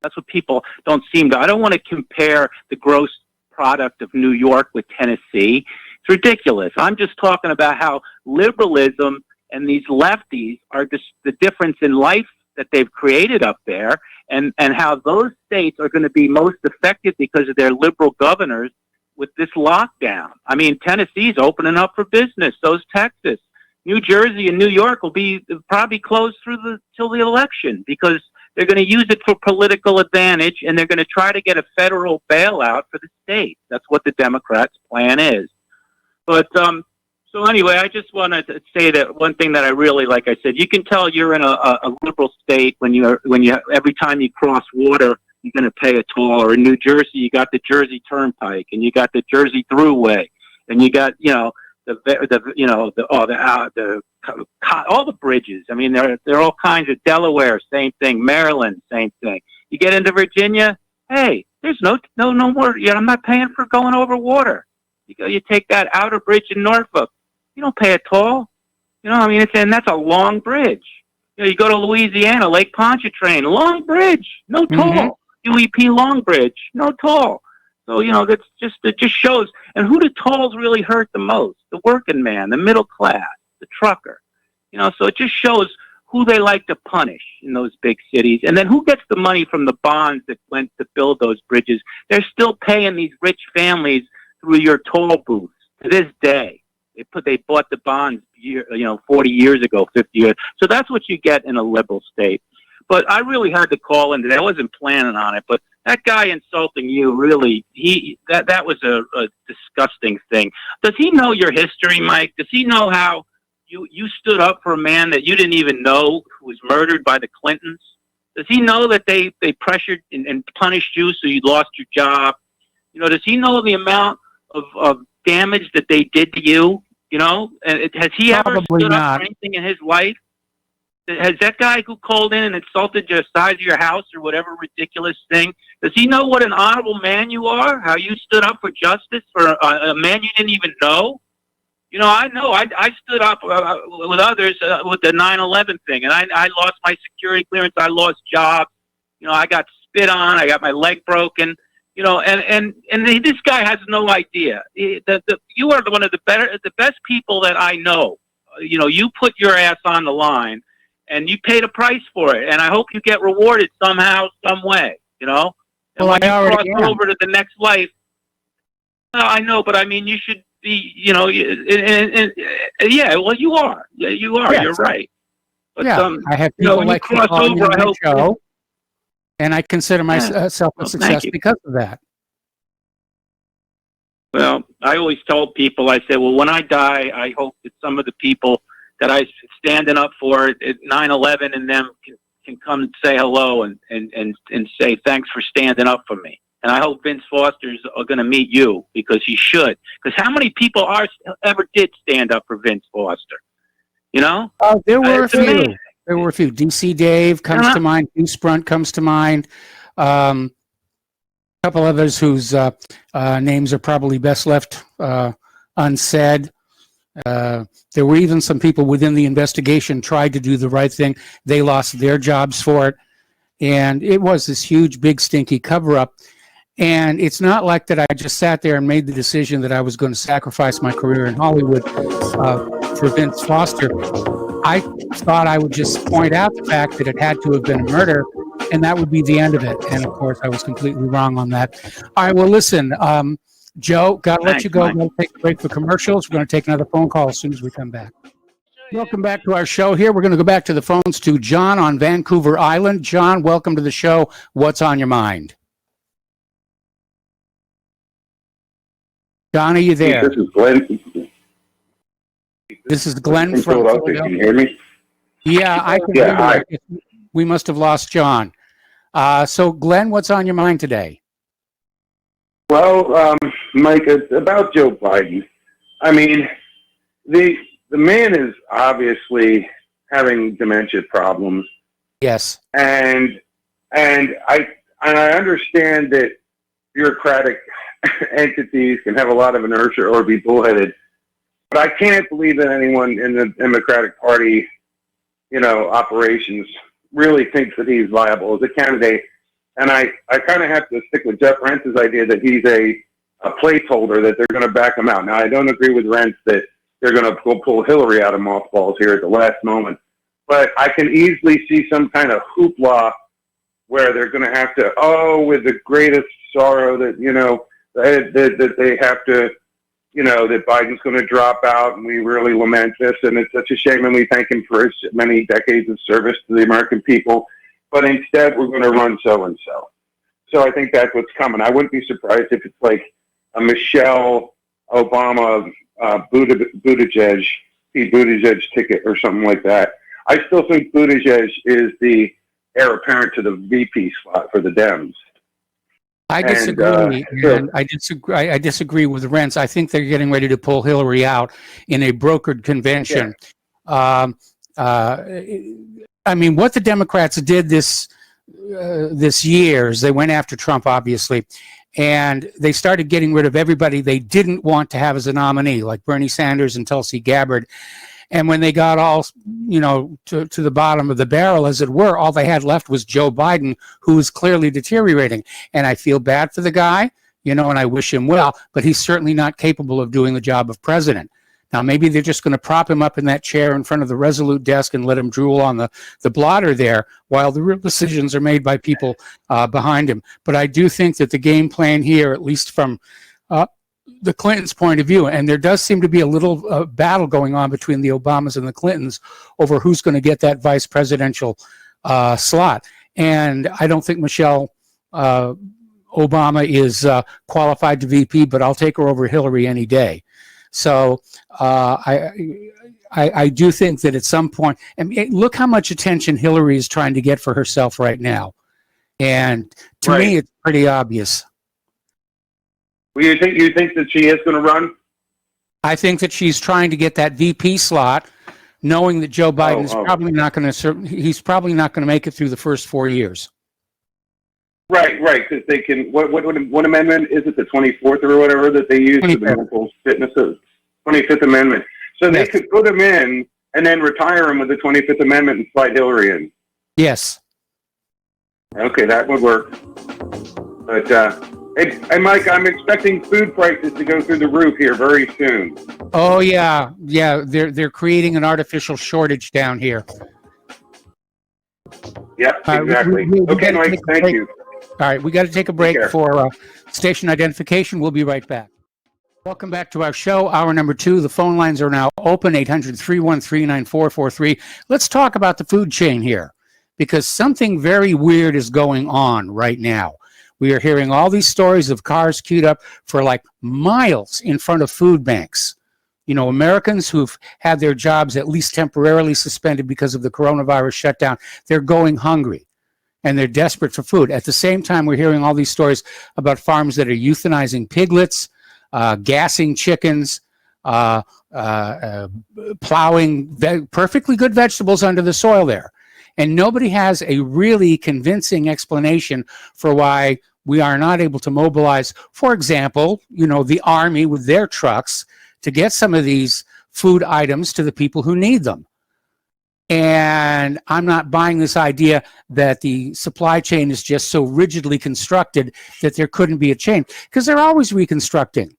That's what people don't seem to. I don't want to compare the gross product of New York with Tennessee. It's ridiculous. I'm just talking about how liberalism and these lefties are just the difference in life that they've created up there, and how those states are going to be most affected because of their liberal governors with this lockdown. I mean, Tennessee's opening up for business. So's Texas. New Jersey and New York will be probably closed till the election because they're going to use it for political advantage, and they're going to try to get a federal bailout for the state. That's what the Democrats' plan is. But So anyway, I just wanted to say that one thing that I really, like I said, you can tell you're in a liberal state when you every time you cross water, you're going to pay a toll. Or in New Jersey, you got the Jersey Turnpike, and you got the Jersey Thruway, and you got all the bridges. I mean, they're all kinds of. Delaware, same thing. Maryland, same thing. You get into Virginia, hey, there's no more. I'm not paying for going over water. You take that outer bridge in Norfolk. You don't pay a toll. I mean, and that's a long bridge. You go to Louisiana, Lake Pontchartrain, long bridge, no toll. UEP Long Bridge, no toll. So, it just shows. And who do tolls really hurt the most? The working man, the middle class, the trucker. So it just shows who they like to punish in those big cities. And then who gets the money from the bonds that went to build those bridges? They're still paying these rich families through your toll booths to this day. They bought the bonds 40 years ago, 50 years. So that's what you get in a liberal state. But I really had to call in today. I wasn't planning on it, but that guy insulting you, really, that was a disgusting thing. Does he know your history, Mike? Does he know how you stood up for a man that you didn't even know who was murdered by the Clintons? Does he know that they pressured and punished you so you lost your job? Does he know the amount of damage that they did to you? And has he ever stood up for anything in his life? Has that guy who called in and insulted the size of your house or whatever ridiculous thing, does he know what an honorable man you are? How you stood up for justice for a man you didn't even know? I know. I stood up with others with the 9/11 thing, and I lost my security clearance. I lost jobs. I got spit on. I got my leg broken. And this guy has no idea. You are one of the best people that I know. You put your ass on the line, and you paid a price for it. And I hope you get rewarded somehow, some way. And when you cross over to the next life, I know, but I mean, you should be. Yeah. Well, you are. Yeah, you are. Yes. You're right. But, I have people when like you cross over, I hope. Show. And I consider myself a success because of that. Well, I always told people, I said, well, when I die, I hope that some of the people that I standing up for at 9/11 and them can come and say hello and say thanks for standing up for me. And I hope Vince Foster's are going to meet you because he should. Because how many people ever did stand up for Vince Foster? There were a few. Amazing. There were a few. DC Dave comes to mind. Hugh Sprunt comes to mind. A couple others whose names are probably best left unsaid. There were even some people within the investigation tried to do the right thing. They lost their jobs for it. And it was this huge, big, stinky cover-up. And it's not like that I just sat there and made the decision that I was going to sacrifice my career in Hollywood for Vince Foster. I thought I would just point out the fact that it had to have been a murder, and that would be the end of it. And, of course, I was completely wrong on that. All right, well, listen, Joe, got to let you go. We're going to take a break for commercials. We're going to take another phone call as soon as we come back. Welcome back to our show here. We're going to go back to the phones to John on Vancouver Island. John, welcome to the show. What's on your mind? John, are you there? This is Glenn. This is Glenn from Philadelphia. Can you hear me? Yeah, I can hear you. We must have lost John. So, Glenn, what's on your mind today? Well, Mike, it's about Joe Biden. I mean, the man is obviously having dementia problems. Yes. And I understand that bureaucratic entities can have a lot of inertia or be bullheaded, but I can't believe that anyone in the Democratic Party, operations really thinks that he's viable as a candidate. And I kind of have to stick with Jeff Rentz's idea that he's a placeholder, that they're going to back him out. Now, I don't agree with Rentz that they're going to go pull Hillary out of mothballs here at the last moment. But I can easily see some kind of hoopla where they're going to have to, with the greatest sorrow that, that they have to, that Biden's going to drop out, and we really lament this, and it's such a shame, and we thank him for his many decades of service to the American people. But instead, we're going to run so-and-so. So I think that's what's coming. I wouldn't be surprised if it's like a Michelle Obama Buttigieg, Pete Buttigieg ticket or something like that. I still think Buttigieg is the heir apparent to the VP slot for the Dems. I disagree, and I disagree with Rents. I think they're getting ready to pull Hillary out in a brokered convention. Yeah. I mean, what the Democrats did this year is they went after Trump, obviously, and they started getting rid of everybody they didn't want to have as a nominee, like Bernie Sanders and Tulsi Gabbard. And when they got all, to the bottom of the barrel, as it were, all they had left was Joe Biden, who was clearly deteriorating. And I feel bad for the guy, and I wish him well, but he's certainly not capable of doing the job of president. Now, maybe they're just going to prop him up in that chair in front of the Resolute desk and let him drool on the blotter there while the real decisions are made by people behind him. But I do think that the game plan here, at least from the Clintons' point of view, and there does seem to be a little battle going on between the Obamas and the Clintons over who's going to get that vice presidential slot. And I don't think Michelle Obama is qualified to VP, but I'll take her over Hillary any day. So I do think that at some point, and look how much attention Hillary is trying to get for herself right now. And to me, it's pretty obvious. Well, you think that she is going to run? I think that she's trying to get that VP slot, knowing that Joe Biden's probably not going to. He's probably not going to make it through the first 4 years. Right. Because they can. What amendment is it? The 24th or whatever that they use for the mental fitness of 25th Amendment. So they could put him in and then retire him with the 25th Amendment and slide Hillary in. Yes. Okay, that would work. But. Hey, Mike, I'm expecting food prices to go through the roof here very soon. Oh yeah. They're creating an artificial shortage down here. Yep, exactly. Okay, Mike, thank you. All right, we got to take a break for station identification. We'll be right back. Welcome back to our show, hour number 2. The phone lines are now open, 800-313-9443. Let's talk about the food chain here, because something very weird is going on right now. We are hearing all these stories of cars queued up for like miles in front of food banks. Americans who've had their jobs at least temporarily suspended because of the coronavirus shutdown, they're going hungry and they're desperate for food. At the same time, we're hearing all these stories about farms that are euthanizing piglets, gassing chickens, plowing perfectly good vegetables under the soil there. And nobody has a really convincing explanation for why we are not able to mobilize, for example, the Army with their trucks to get some of these food items to the people who need them. And I'm not buying this idea that the supply chain is just so rigidly constructed that there couldn't be a chain, because they're always reconstructing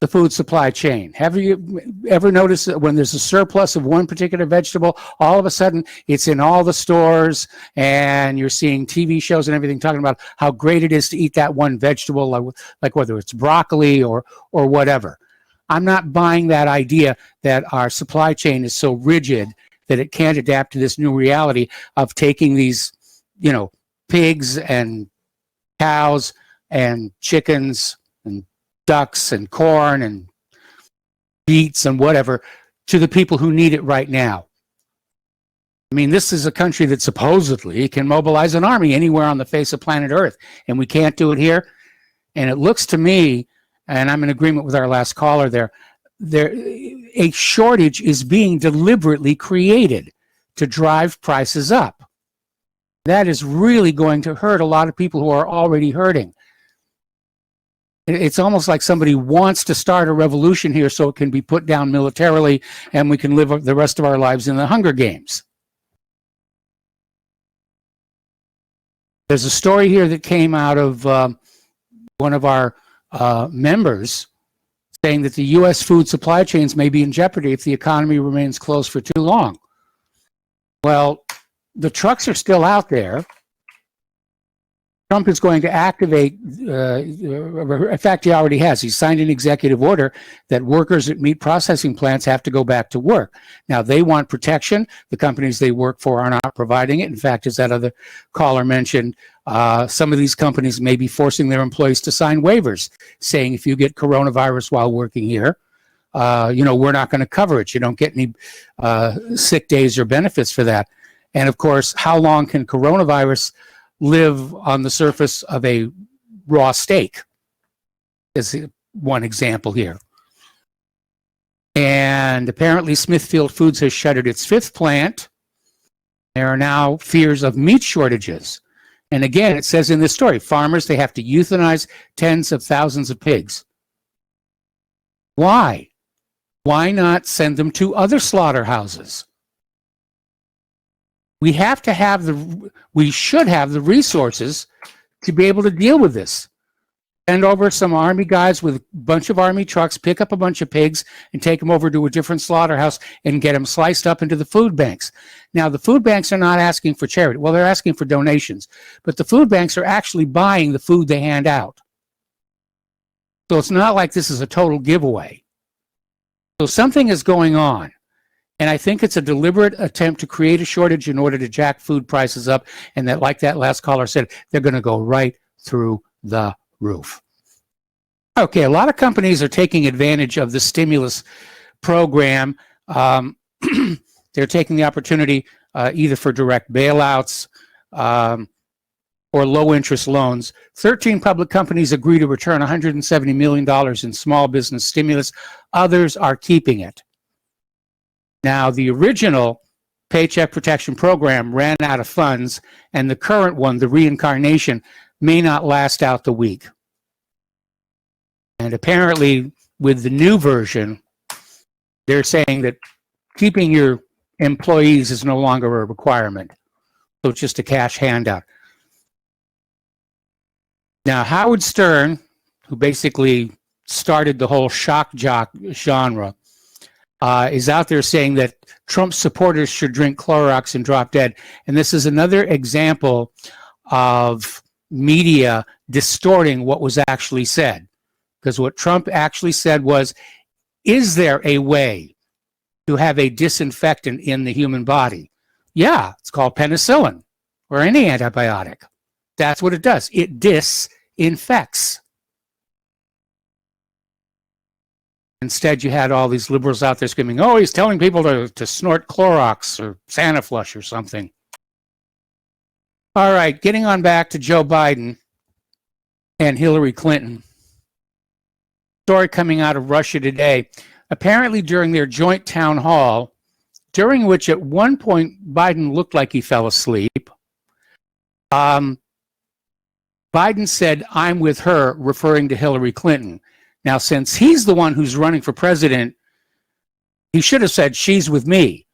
the food supply chain. Have you ever noticed that when there's a surplus of one particular vegetable, all of a sudden it's in all the stores and you're seeing TV shows and everything talking about how great it is to eat that one vegetable, like whether it's broccoli or whatever. I'm not buying that idea that our supply chain is so rigid that it can't adapt to this new reality of taking these, pigs and cows and chickens and ducks and corn and beets and whatever to the people who need it right now. I mean, this is a country that supposedly can mobilize an army anywhere on the face of planet Earth, and we can't do it here. And it looks to me, and I'm in agreement with our last caller there, a shortage is being deliberately created to drive prices up. That is really going to hurt a lot of people who are already hurting. It's almost like somebody wants to start a revolution here so it can be put down militarily and we can live the rest of our lives in the Hunger Games. There's a story here that came out of one of our members saying that the U.S. food supply chains may be in jeopardy if the economy remains closed for too long. Well, the trucks are still out there. Trump is going to activate, in fact, he already has. He signed an executive order that workers at meat processing plants have to go back to work. Now, they want protection. The companies they work for are not providing it. In fact, as that other caller mentioned, some of these companies may be forcing their employees to sign waivers saying if you get coronavirus while working here, we're not going to cover it. You don't get any sick days or benefits for that. And of course, how long can coronavirus live on the surface of a raw steak is one example here. And apparently Smithfield Foods has shuttered its 5th plant. There are now fears of meat shortages. And again, it says in this story, farmers, they have to euthanize tens of thousands of pigs. Why? Why not send them to other slaughterhouses? We should have the resources to be able to deal with this. Send over some Army guys with a bunch of Army trucks, pick up a bunch of pigs, and take them over to a different slaughterhouse and get them sliced up into the food banks. Now, the food banks are not asking for charity. Well, they're asking for donations, but the food banks are actually buying the food they hand out. So it's not like this is a total giveaway. So something is going on. And I think it's a deliberate attempt to create a shortage in order to jack food prices up. And that, like that last caller said, they're going to go right through the roof. Okay, a lot of companies are taking advantage of the stimulus program. They're taking the opportunity either for direct bailouts or low-interest loans. 13 public companies agree to return $170 million in small business stimulus. Others are keeping it. Now, the original Paycheck Protection Program ran out of funds, and the current one, the reincarnation, may not last out the week. And apparently, with the new version, they're saying that keeping your employees is no longer a requirement. So it's just a cash handout. Now, Howard Stern, who basically started the whole shock jock genre, is out there saying that Trump supporters should drink Clorox and drop dead. And this is another example of media distorting what was actually said. Because what Trump actually said was, is there a way to have a disinfectant in the human body? Yeah, it's called penicillin or any antibiotic. That's what it does. It disinfects. Instead, you had all these liberals out there screaming, oh, he's telling people to snort Clorox or Sanaflush or something. All right, getting on back to Joe Biden and Hillary Clinton. Story coming out of Russia today. Apparently during their joint town hall, during which at one point Biden looked like he fell asleep, Biden said, I'm with her, referring to Hillary Clinton. Now, since he's the one who's running for president, he should have said, she's with me.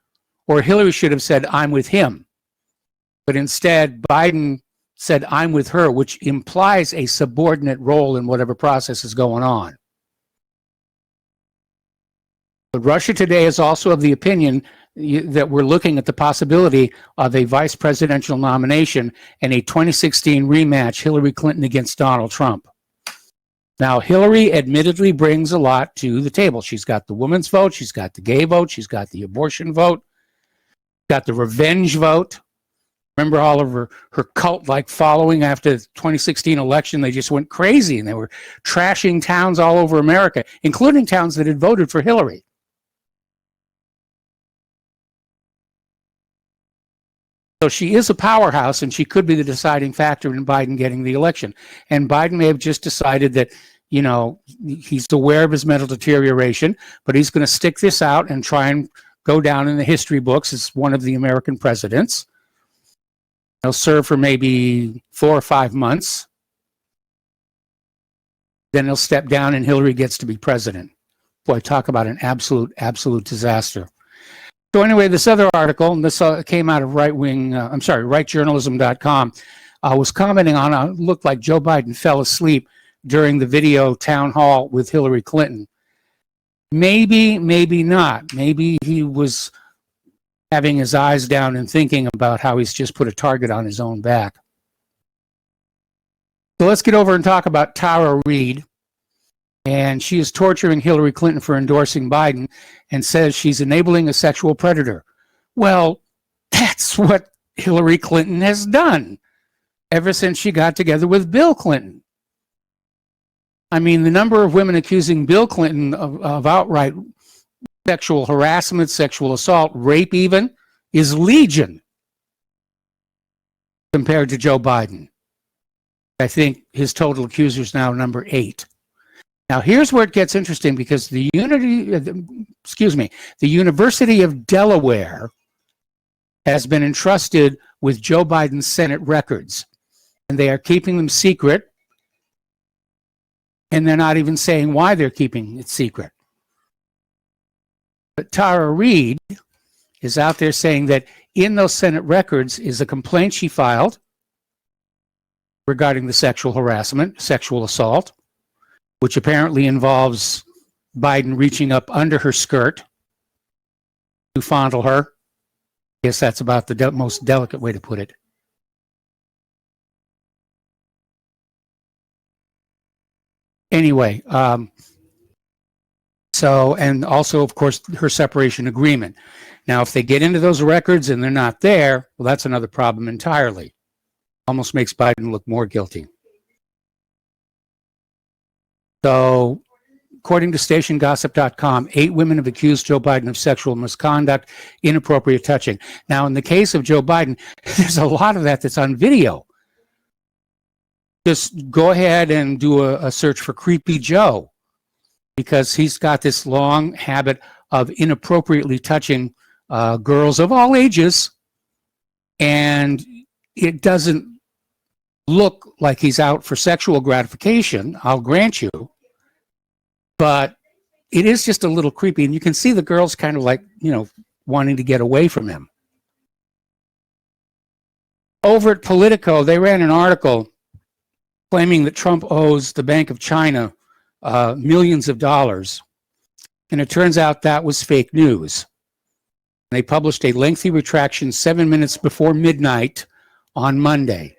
Or Hillary should have said, I'm with him. But instead, Biden said, I'm with her, which implies a subordinate role in whatever process is going on. But Russia today is also of the opinion that we're looking at the possibility of a vice presidential nomination and a 2016 rematch, Hillary Clinton against Donald Trump. Now, Hillary admittedly brings a lot to the table. She's got the women's vote. She's got the gay vote. She's got the abortion vote. Got the revenge vote. Remember all of her cult-like following after the 2016 election? They just went crazy, and they were trashing towns all over America, including towns that had voted for Hillary. So she is a powerhouse, and she could be the deciding factor in Biden getting the election. And Biden may have just decided that, you know, he's aware of his mental deterioration, but he's going to stick this out and try and go down in the history books as one of the American presidents. He'll serve for maybe 4 or 5 months. Then he'll step down and Hillary gets to be president. Boy, talk about an absolute disaster. So anyway, this other article, and this came out of rightjournalism.com, was commenting on it looked like Joe Biden fell asleep during the video town hall with Hillary Clinton. Maybe, maybe not. Maybe he was having his eyes down and thinking about how he's just put a target on his own back. So let's get over and talk about Tara Reid. And she is torturing Hillary Clinton for endorsing Biden and says she's enabling a sexual predator. Well, that's what Hillary Clinton has done ever since she got together with Bill Clinton. I mean, the number of women accusing Bill Clinton of outright sexual harassment, sexual assault, rape even, is legion compared to Joe Biden. I think his total accusers now number 8. Now, here's where it gets interesting, because the University of Delaware has been entrusted with Joe Biden's Senate records, and they are keeping them secret, and they're not even saying why they're keeping it secret. But Tara Reid is out there saying that in those Senate records is a complaint she filed regarding the sexual harassment, sexual assault, which apparently involves Biden reaching up under her skirt to fondle her. I guess that's about the most delicate way to put it. Anyway, and also, of course, her separation agreement. Now, if they get into those records and they're not there, well, that's another problem entirely. Almost makes Biden look more guilty. So, according to stationgossip.com, 8 women have accused Joe Biden of sexual misconduct, inappropriate touching. Now, in the case of Joe Biden, there's a lot of that's on video. Just go ahead and do a search for Creepy Joe, because he's got this long habit of inappropriately touching girls of all ages, and it doesn't look like he's out for sexual gratification, I'll grant you, but it is just a little creepy, and you can see the girls kind of like, wanting to get away from him. Over at Politico, they ran an article claiming that Trump owes the Bank of China millions of dollars, and it turns out that was fake news. They published a lengthy retraction 7 minutes before midnight on Monday.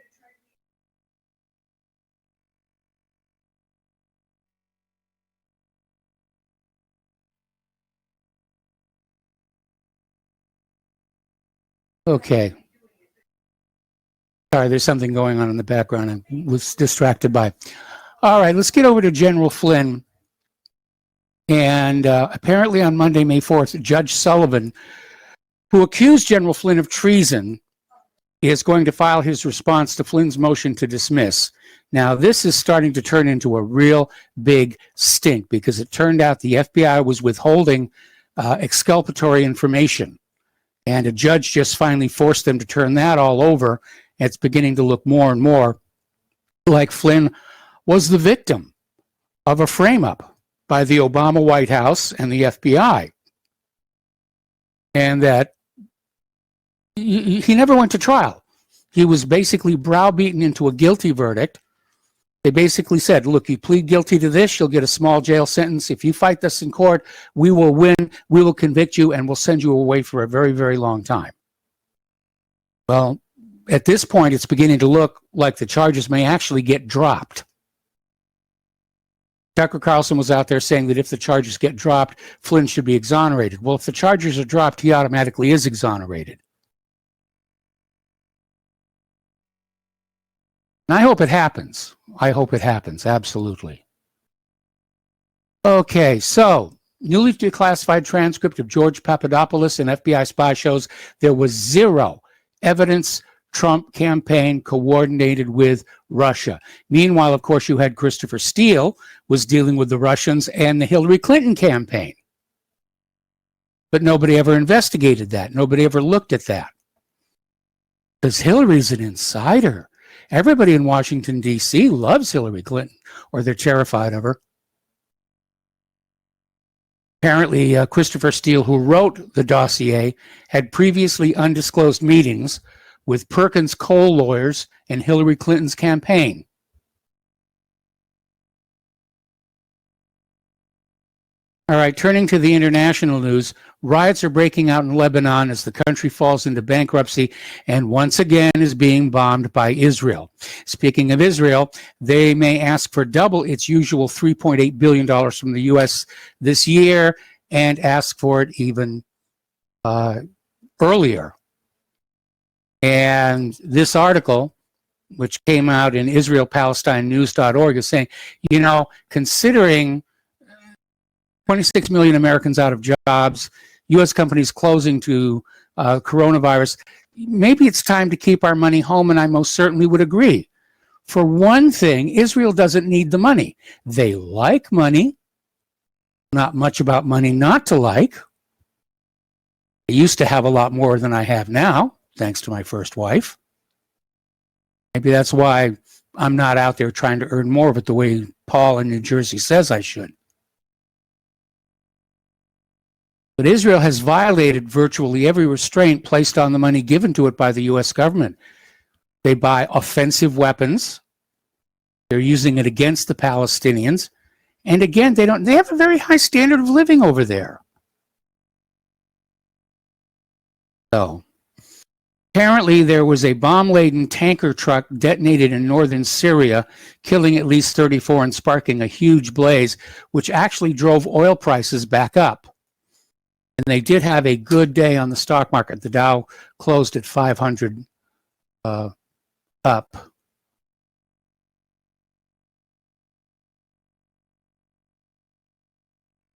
Okay. Sorry, there's something going on in the background I was distracted by. All right, let's get over to General Flynn. And apparently on Monday, May 4th, Judge Sullivan, who accused General Flynn of treason, is going to file his response to Flynn's motion to dismiss. Now, this is starting to turn into a real big stink, because it turned out the FBI was withholding exculpatory information. And a judge just finally forced them to turn that all over. It's beginning to look more and more like Flynn was the victim of a frame-up by the Obama White House and the FBI. And that he never went to trial. He was basically browbeaten into a guilty verdict. They basically said, look, you plead guilty to this, you'll get a small jail sentence. If you fight this in court, we will win, we will convict you, and we'll send you away for a very, very long time. Well, at this point, it's beginning to look like the charges may actually get dropped. Tucker Carlson was out there saying that if the charges get dropped, Flynn should be exonerated. Well, if the charges are dropped, he automatically is exonerated. And I hope it happens. I hope it happens, absolutely. Okay, so newly declassified transcript of George Papadopoulos, an FBI spy, shows there was zero evidence Trump campaign coordinated with Russia. Meanwhile, of course, you had Christopher Steele was dealing with the Russians and the Hillary Clinton campaign. But nobody ever investigated that. Nobody ever looked at that. Because Hillary's an insider. Everybody in Washington, D.C. loves Hillary Clinton, or they're terrified of her. Apparently, Christopher Steele, who wrote the dossier, had previously undisclosed meetings with Perkins Coie lawyers and Hillary Clinton's campaign. All right, turning to the international news, riots are breaking out in Lebanon as the country falls into bankruptcy and once again is being bombed by Israel. Speaking of Israel, they may ask for double its usual $3.8 billion from the U.S. this year and ask for it even earlier. And this article, which came out in IsraelPalestineNews.org, is saying, you know, considering 26 million Americans out of jobs, U.S. companies closing to coronavirus, maybe it's time to keep our money home, and I most certainly would agree. For one thing, Israel doesn't need the money. They like money. Not much about money not to like. I used to have a lot more than I have now, thanks to my first wife. Maybe that's why I'm not out there trying to earn more of it the way Paul in New Jersey says I should. But Israel has violated virtually every restraint placed on the money given to it by the U.S. government. They buy offensive weapons. They're using it against the Palestinians. And again, they have a very high standard of living over there. So, apparently there was a bomb-laden tanker truck detonated in northern Syria, killing at least 34 and sparking a huge blaze, which actually drove oil prices back up. And they did have a good day on the stock market. The Dow closed at 500 up.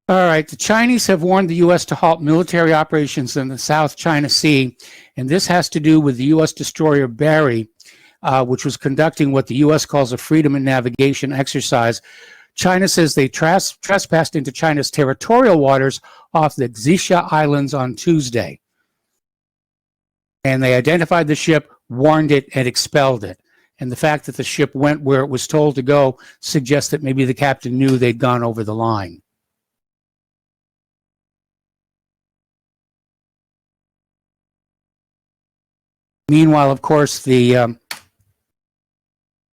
All right, the Chinese have warned the U.S. to halt military operations in the South China Sea, and this has to do with the U.S. destroyer Barry, which was conducting what the U.S. calls a freedom in navigation exercise. China says they trespassed into China's territorial waters off the Xisha Islands on Tuesday. And they identified the ship, warned it, and expelled it. And the fact that the ship went where it was told to go suggests that maybe the captain knew they'd gone over the line. Meanwhile, of course, the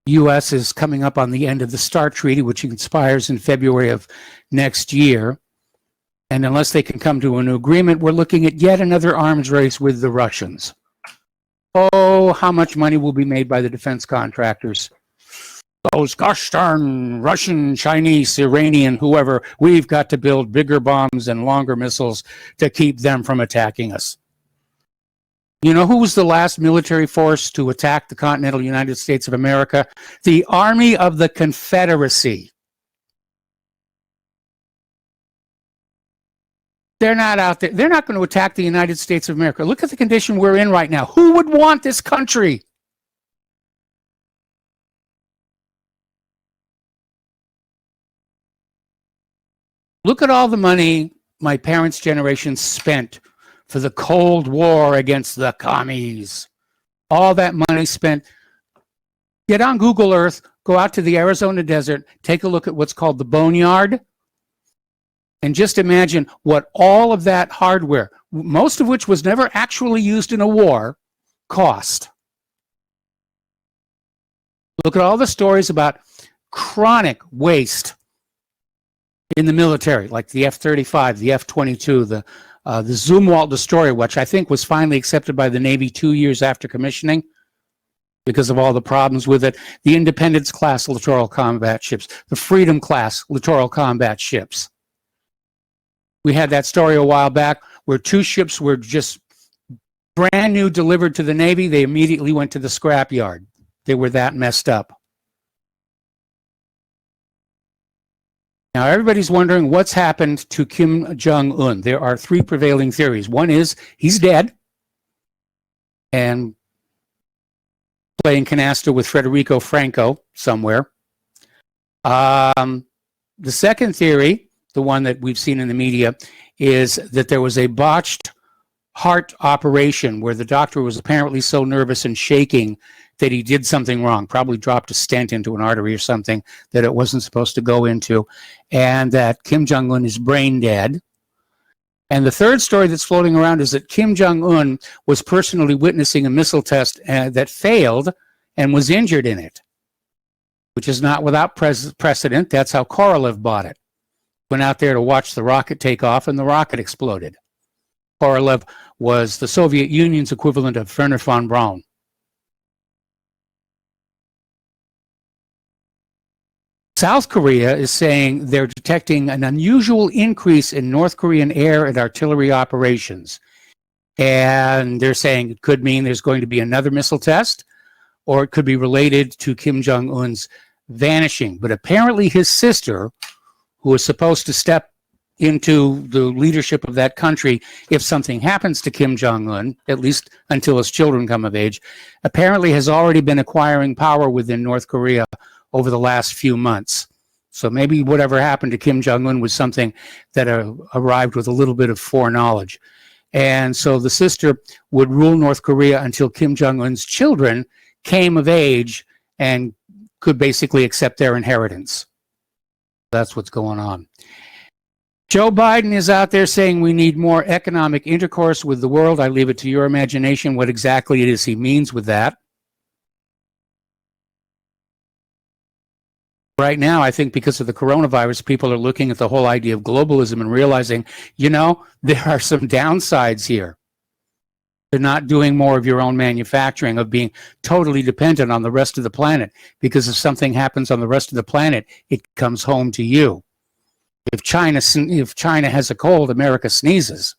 U.S. is coming up on the end of the START Treaty, which expires in February of next year. And unless they can come to an agreement, we're looking at yet another arms race with the Russians. Oh, how much money will be made by the defense contractors? Those gosh darn Russian, Chinese, Iranian, whoever, we've got to build bigger bombs and longer missiles to keep them from attacking us. You know who was the last military force to attack the continental United States of America? The Army of the Confederacy. They're not out there. They're not going to attack the United States of America. Look at the condition we're in right now. Who would want this country? Look at all the money my parents' generation spent for the Cold War against the commies. All that money spent. Get on Google Earth, go out to the Arizona desert, take a look at what's called the Boneyard, and just imagine what all of that hardware, most of which was never actually used in a war, cost. Look at all the stories about chronic waste in the military, like the F-35, the F-22, the Zumwalt destroyer, which I think was finally accepted by the Navy 2 years after commissioning because of all the problems with it. The Independence-class littoral combat ships, the Freedom-class littoral combat ships. We had that story a while back where 2 ships were just brand new, delivered to the Navy. They immediately went to the scrapyard. They were that messed up. Now, everybody's wondering what's happened to Kim Jong-un. There are 3 prevailing theories. One is he's dead and playing canasta with Federico Franco somewhere. The second theory, the one that we've seen in the media, is that there was a botched heart operation where the doctor was apparently so nervous and shaking that he did something wrong, probably dropped a stent into an artery or something that it wasn't supposed to go into, and that Kim Jong-un is brain dead. And the third story that's floating around is that Kim Jong-un was personally witnessing a missile test that failed and was injured in it, which is not without precedent. That's how Korolev bought it. Went out there to watch the rocket take off, and the rocket exploded. Korolev was the Soviet Union's equivalent of Wernher von Braun. South Korea is saying they're detecting an unusual increase in North Korean air and artillery operations. And they're saying it could mean there's going to be another missile test, or it could be related to Kim Jong-un's vanishing. But apparently his sister, who is supposed to step into the leadership of that country if something happens to Kim Jong-un, at least until his children come of age, apparently has already been acquiring power within North Korea over the last few months. So maybe whatever happened to Kim Jong-un was something that arrived with a little bit of foreknowledge. And so the sister would rule North Korea until Kim Jong-un's children came of age and could basically accept their inheritance. That's what's going on. Joe Biden is out there saying we need more economic intercourse with the world. I leave it to your imagination what exactly it is he means with that. Right now, I think because of the coronavirus, people are looking at the whole idea of globalism and realizing, you know, there are some downsides here. They're not doing more of your own manufacturing, of being totally dependent on the rest of the planet, because if something happens on the rest of the planet, it comes home to you. If China has a cold, America sneezes.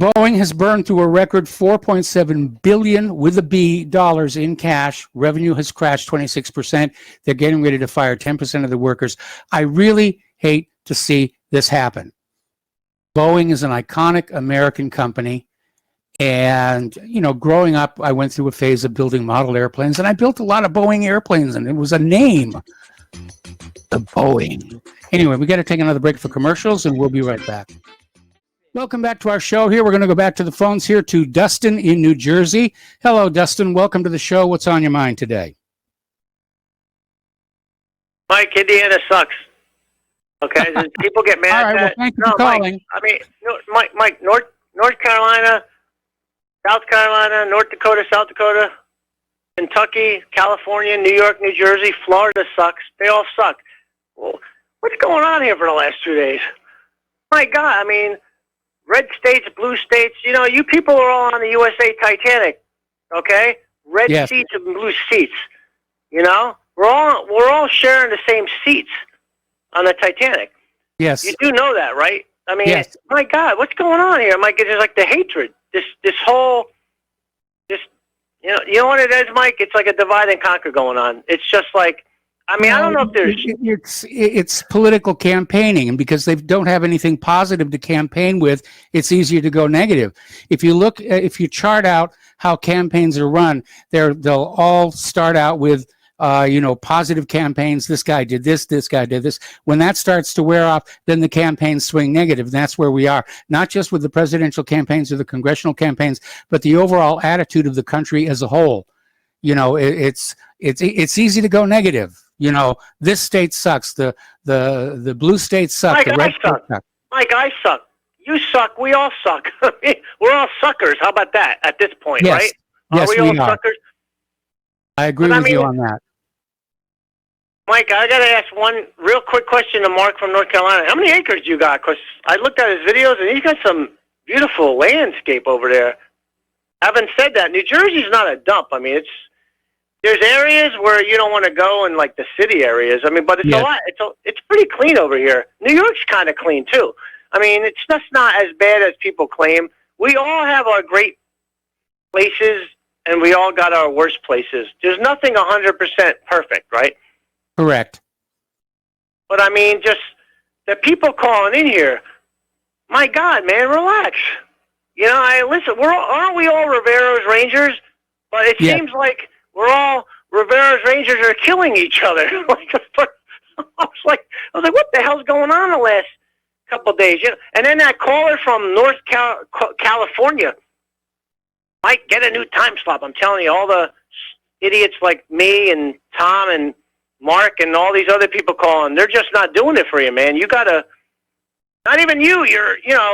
Boeing has burned through a record $4.7 billion with a B dollars in cash. Revenue has crashed 26%. They're getting ready to fire 10% of the workers. I really hate to see this happen. Boeing is an iconic American company. And, you know, growing up, I went through a phase of building model airplanes, and I built a lot of Boeing airplanes, and it was a name. The Boeing. Anyway, we got to take another break for commercials, and we'll be right back. Welcome back to our show here. We're going to go back to the phones here to Dustin in New Jersey. Hello, Dustin. Welcome to the show. What's on your mind today? Mike, Indiana sucks. Okay, people get mad. All right, well, thank you for calling. Mike, North Carolina, South Carolina, North Dakota, South Dakota, Kentucky, California, New York, New Jersey, Florida sucks. They all suck. Well, what's going on here for the last 2 days? My God, I mean, red states, blue states, you know, you people are all on the USA Titanic, okay? Red seats and blue seats, you know? We're all sharing the same seats on the Titanic. Yes. You do know that, right? I mean, yes. My God, what's going on here? Mike, it's just like the hatred, this whole, you know what it is, Mike? It's like a divide and conquer going on. It's just like, I mean, I don't know if there's... It's political campaigning, and because they don't have anything positive to campaign with, it's easier to go negative. If you chart out how campaigns are run, they'll all start out with, positive campaigns. This guy did this guy did this. When that starts to wear off, then the campaigns swing negative. And that's where we are, not just with the presidential campaigns or the congressional campaigns, but the overall attitude of the country as a whole. You know, it's easy to go negative. You know, this state sucks. The blue states suck. Mike, the red suck. suck. Mike, I suck. You suck. We all suck. We're all suckers. How about that at this point, right? Yes, we all suckers? I agree with you on that. Mike, I got to ask one real quick question to Mark from North Carolina. How many acres do you got? Because I looked at his videos, and he's got some beautiful landscape over there. Having said that, New Jersey's not a dump. I mean, there's areas where you don't want to go in, like the city areas. I mean, but it's a lot. It's pretty clean over here. New York's kind of clean too. I mean, it's just not as bad as people claim. We all have our great places, and we all got our worst places. There's nothing 100% perfect, right? Correct. But I mean, just the people calling in here. My God, man, relax. You know, listen. Aren't we all Rivero's Rangers? But it seems like we're all Rivero's Rangers are killing each other. I was like, what the hell's going on the last couple of days? You know, and then that caller from North California might get a new time slot. I'm telling you, all the idiots like me and Tom and Mark and all these other people calling, they're just not doing it for you, man. You gotta, not even you.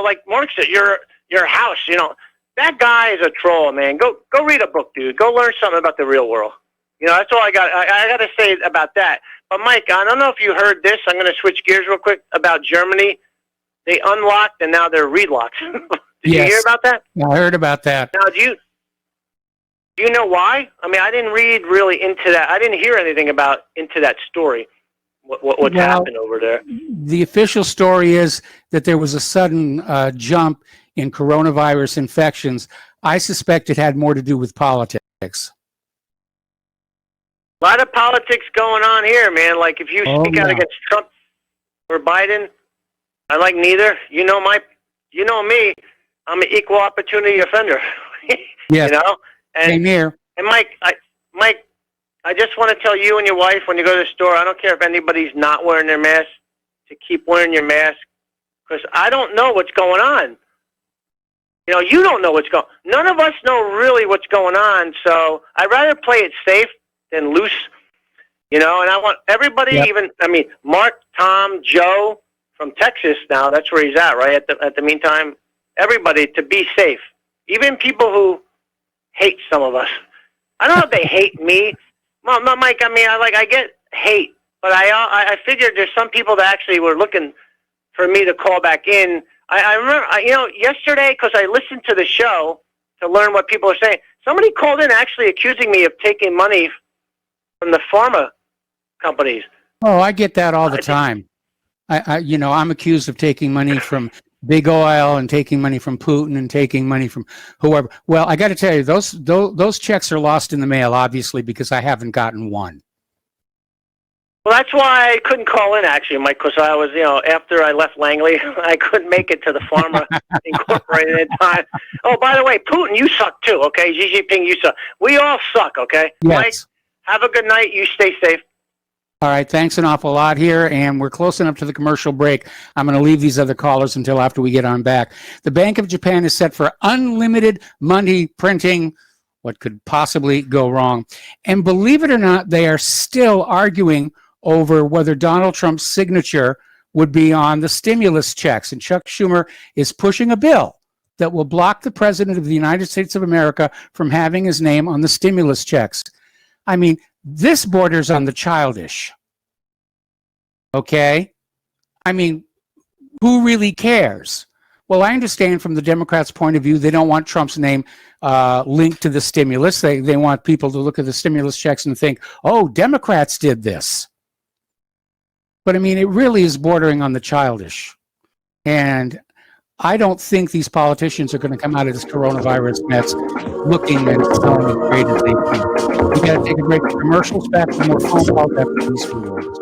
Like Mark said, your house. You know, that guy is a troll, man. Go read a book, dude. Go learn something about the real world. That's all I got. I got to say about that. But Mike, I don't know if you heard this. I'm going to switch gears real quick about Germany. They unlocked and now they're relocked. Did you hear about that? Yeah, I heard about that. Now, do you know why? I mean, I didn't read really into that. I didn't hear anything into that story. What's happened over there? The official story is that there was a sudden jump in coronavirus infections. I suspect it had more to do with politics. A lot of politics going on here, man. Like if you speak out against Trump or Biden, I like neither. You know me. I'm an equal opportunity offender. Yes. And, same here. And Mike, I just want to tell you and your wife when you go to the store, I don't care if anybody's not wearing their mask, to keep wearing your mask, because I don't know what's going on. You don't know what's going on. None of us know really what's going on, so I'd rather play it safe than loose, and I want everybody, Mark, Tom, Joe from Texas now, that's where he's at, right? At the meantime, everybody to be safe. Even people who hate some of us. I don't know if they hate me. Well, no, Mike, I get hate, but I figured there's some people that actually were looking for me to call back in. I remember, yesterday, because I listened to the show to learn what people are saying, somebody called in actually accusing me of taking money from the pharma companies. Oh, I get that all the time. I'm accused of taking money from big oil and taking money from Putin and taking money from whoever. Well, I got to tell you, those checks are lost in the mail, obviously, because I haven't gotten one. Well, that's why I couldn't call in, actually, Mike, because I was, after I left Langley, I couldn't make it to the Pharma Incorporated in time. Oh, by the way, Putin, you suck too, okay? Xi Jinping, you suck. We all suck, okay? Yes. Mike, have a good night. You stay safe. All right, thanks an awful lot here, and we're close enough to the commercial break. I'm going to leave these other callers until after we get on back. The Bank of Japan is set for unlimited money printing. What could possibly go wrong? And believe it or not, they are still arguing over whether Donald Trump's signature would be on the stimulus checks. And Chuck Schumer is pushing a bill that will block the president of the United States of America from having his name on the stimulus checks. I mean, this borders on the childish. Okay? I mean, who really cares? Well, I understand from the Democrats' point of view, they don't want Trump's name linked to the stimulus. They want people to look at the stimulus checks and think, oh, Democrats did this. But I mean, it really is bordering on the childish. And I don't think these politicians are going to come out of this coronavirus mess looking and telling as great as they can. We got to take a break for commercials. Back for more phone calls after these words.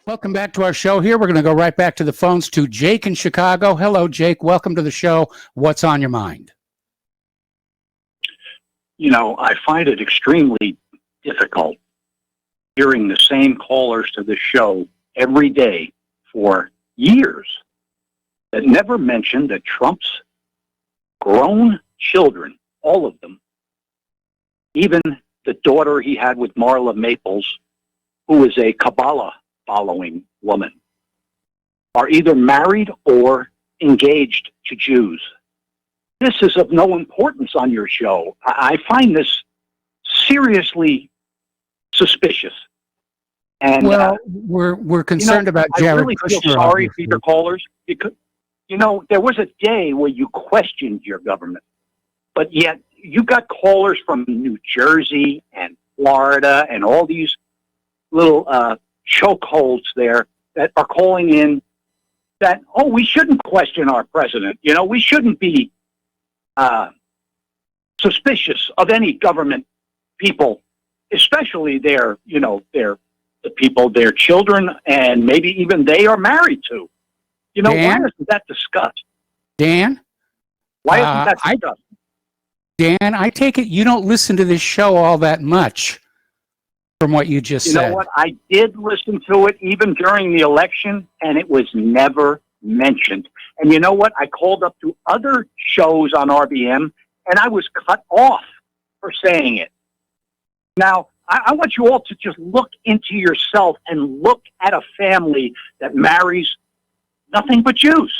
Welcome back to our show here. We're going to go right back to the phones to Jake in Chicago. Hello, Jake. Welcome to the show. What's on your mind? I find it extremely difficult hearing the same callers to the show every day for years that never mentioned that Trump's grown children, all of them, even the daughter he had with Marla Maples, who is a Kabbalah-following woman, are either married or engaged to Jews. This is of no importance on your show. I find this seriously suspicious. And we're concerned about Jared I really Kushner. feel sorry for your callers because there was a day where you questioned your government, but yet you got callers from New Jersey and Florida and all these little chokeholds there that are calling in that, we shouldn't question our president. We shouldn't be suspicious of any government people, especially their the people their children and maybe even they are married to. Why isn't that discussed? Dan? Why isn't that discussed? Dan, I take it you don't listen to this show all that much from what you just said. You know what? I did listen to it even during the election, and it was never mentioned. And you know what? I called up to other shows on RBM, and I was cut off for saying it. Now, I want you all to just look into yourself and look at a family that marries nothing but Jews.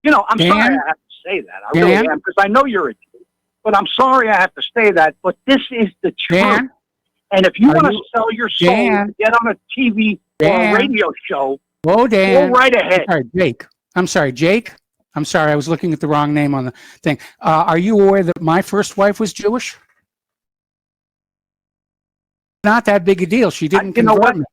I'm Dan? sorry I have to say that. I really am, because I know you're a Jew. But I'm sorry I have to say that. But this is the truth. Dan? And if you want to sell your soul Dan, to get on a TV or a radio show, whoa, Dan. go right ahead. I'm sorry, Jake. I'm sorry, I was looking at the wrong name on the thing. Are you aware that my first wife was Jewish? Not that big a deal. She didn't convert me.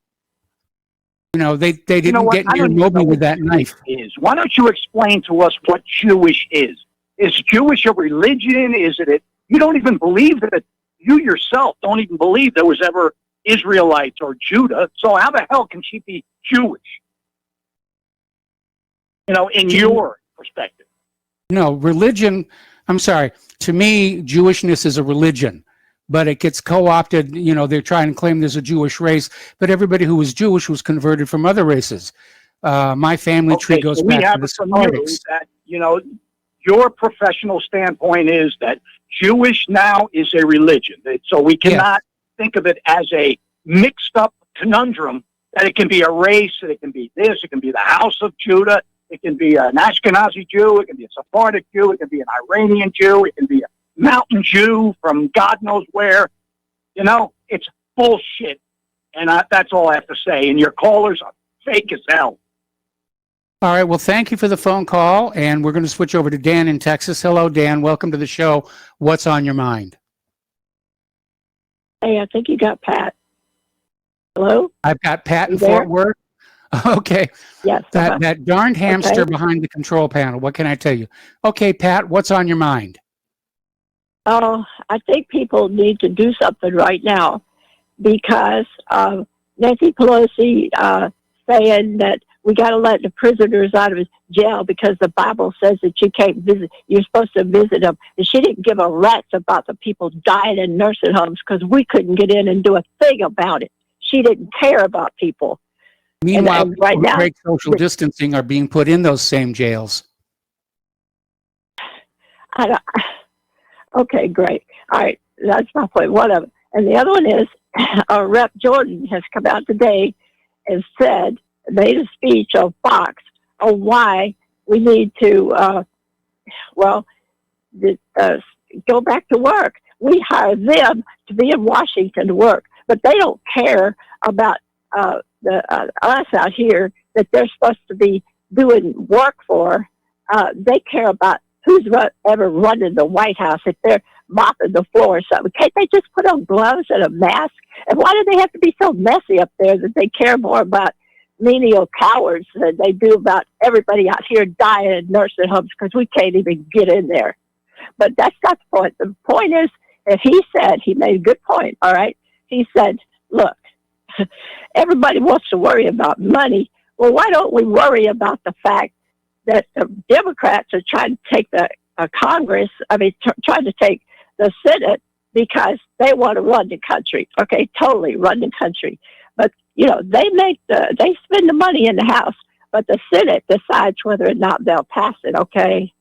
You know, they didn't get near Moby with that knife. Why don't you explain to us what Jewish is? Is Jewish a religion? Is it? You don't even believe that. You yourself don't even believe there was ever Israelites or Judah. So how the hell can she be Jewish? You know, in your perspective. No, religion. I'm sorry. To me, Jewishness is a religion. But it gets co-opted, you know, they're trying to claim there's a Jewish race, but everybody who was Jewish was converted from other races. My family tree goes back to the Sephardics. You know, your professional standpoint is that Jewish now is a religion. So we cannot think of it as a mixed up conundrum, that it can be a race, that it can be this, it can be the House of Judah, it can be an Ashkenazi Jew, it can be a Sephardic Jew, it can be an Iranian Jew, it can be a Mountain Jew from God knows where. You know, it's bullshit. And that's all I have to say. And your callers are fake as hell. All right. Well, thank you for the phone call. And we're going to switch over to Dan in Texas. Hello, Dan. Welcome to the show. What's on your mind? Hey, I think you got Pat. Hello? I've got Pat in Fort Worth. Okay. Yes. That darned hamster behind the control panel. What can I tell you? Okay, Pat, what's on your mind? Oh, I think people need to do something right now because Nancy Pelosi saying that we got to let the prisoners out of jail because the Bible says that you can't visit, you're supposed to visit them. And she didn't give a rat's about the people dying in nursing homes because we couldn't get in and do a thing about it. She didn't care about people. Meanwhile, people who break social distancing are being put in those same jails. Okay, great. All right, that's my point. One of them. And the other one is Rep. Jordan has come out today and made a speech on Fox on why we need to, go back to work. We hire them to be in Washington to work, but they don't care about us out here that they're supposed to be doing work for. They care about who's ever running the White House if they're mopping the floor or something. Can't they just put on gloves and a mask? And why do they have to be so messy up there that they care more about menial cowards than they do about everybody out here dying in nursing homes because we can't even get in there? But that's not the point. The point is, if he made a good point, all right? He said, look, everybody wants to worry about money. Well, why don't we worry about the fact that the Democrats are trying to take the Congress, trying to take the Senate because they want to run the country. Okay, totally run the country. But, you know, they spend the money in the House, but the Senate decides whether or not they'll pass it, okay?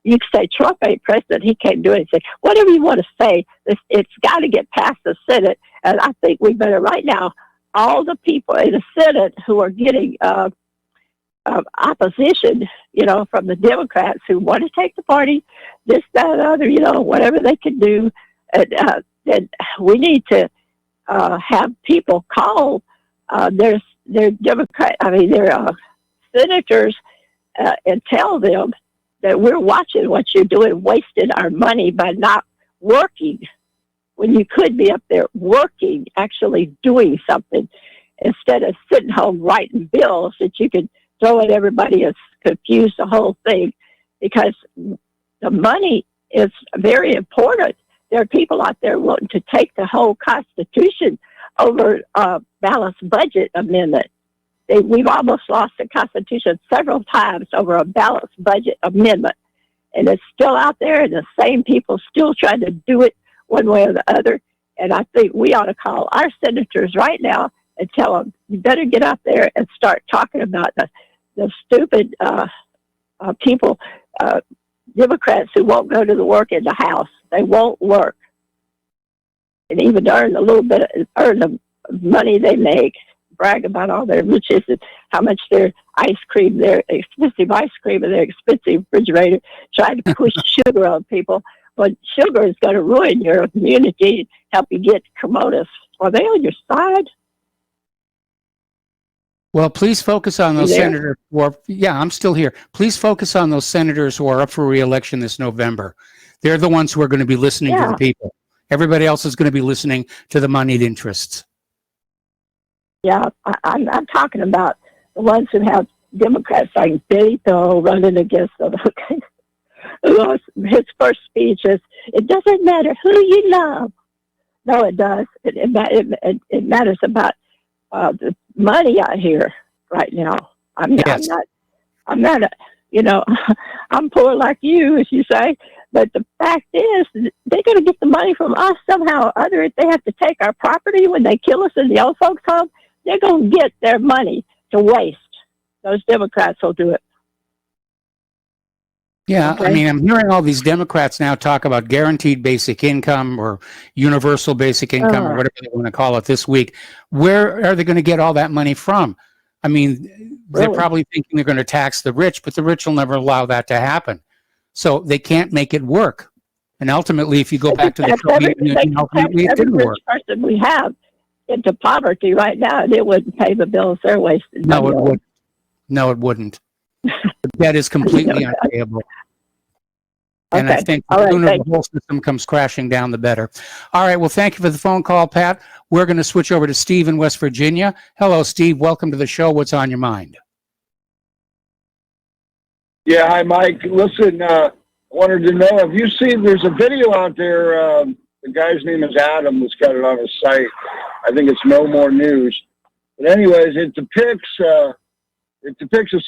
You can say Trump ain't president, he can't do anything. Whatever you want to say, it's got to get past the Senate. And I think we better right now, all the people in the Senate who are getting opposition, you know, from the Democrats who want to take the party, this, that, and other, you know, whatever they can do. Then we need to have people call their senators and tell them that we're watching what you're doing, wasting our money by not working when you could be up there working, actually doing something instead of sitting home writing bills that you could throw at everybody and confuse the whole thing, because the money is very important. There are people out there wanting to take the whole Constitution over a balanced budget amendment. We've almost lost the Constitution several times over a balanced budget amendment. And it's still out there, and the same people still trying to do it one way or the other. And I think we ought to call our senators right now and tell them, you better get out there and start talking about the stupid people, Democrats who won't go to the work in the House. They won't work. And even earn the money they make, brag about all their riches and how much their ice cream, their expensive ice cream and their expensive refrigerator, trying to push sugar on people. But sugar is going to ruin your immunity, help you get coronavirus Are they on your side? Well, please focus on those You there? senators who are, yeah, I'm still here. Please focus on those senators who are up for re-election this November. They're the ones who are going to be listening to the people. Everybody else is going to be listening to the moneyed interests. Yeah, I'm talking about the ones who have Democrats like Benito running against them. His first speech is, "It doesn't matter who you love." No, it does. It matters about the money out here right now. I'm not, I'm poor like you, as you say. But the fact is, they're going to get the money from us somehow or other. If they have to take our property when they kill us in the old folks' home, they're going to get their money to waste. Those Democrats will do it. Yeah, Okay. I mean, I'm hearing all these Democrats now talk about guaranteed basic income or universal basic income or whatever they want to call it this week. Where are they going to get all that money from? I mean, they're probably thinking they're going to tax the rich, but the rich will never allow that to happen. So they can't make it work. And ultimately, if you go back to the Soviet Union, ultimately it didn't work. Every rich person we have into poverty right now, and it wouldn't pay the bills they're wasting. No, it wouldn't. No, it wouldn't. The debt is completely unpayable. And I think the sooner the whole system comes crashing down, the better. All right. Well, thank you for the phone call, Pat. We're going to switch over to Steve in West Virginia. Hello, Steve. Welcome to the show. What's on your mind? Yeah, hi, Mike. Listen, I wanted to know, have you seen, there's a video out there, the guy's name is Adam, that's got it on his site. I think it's No More News. But anyways, it depicts a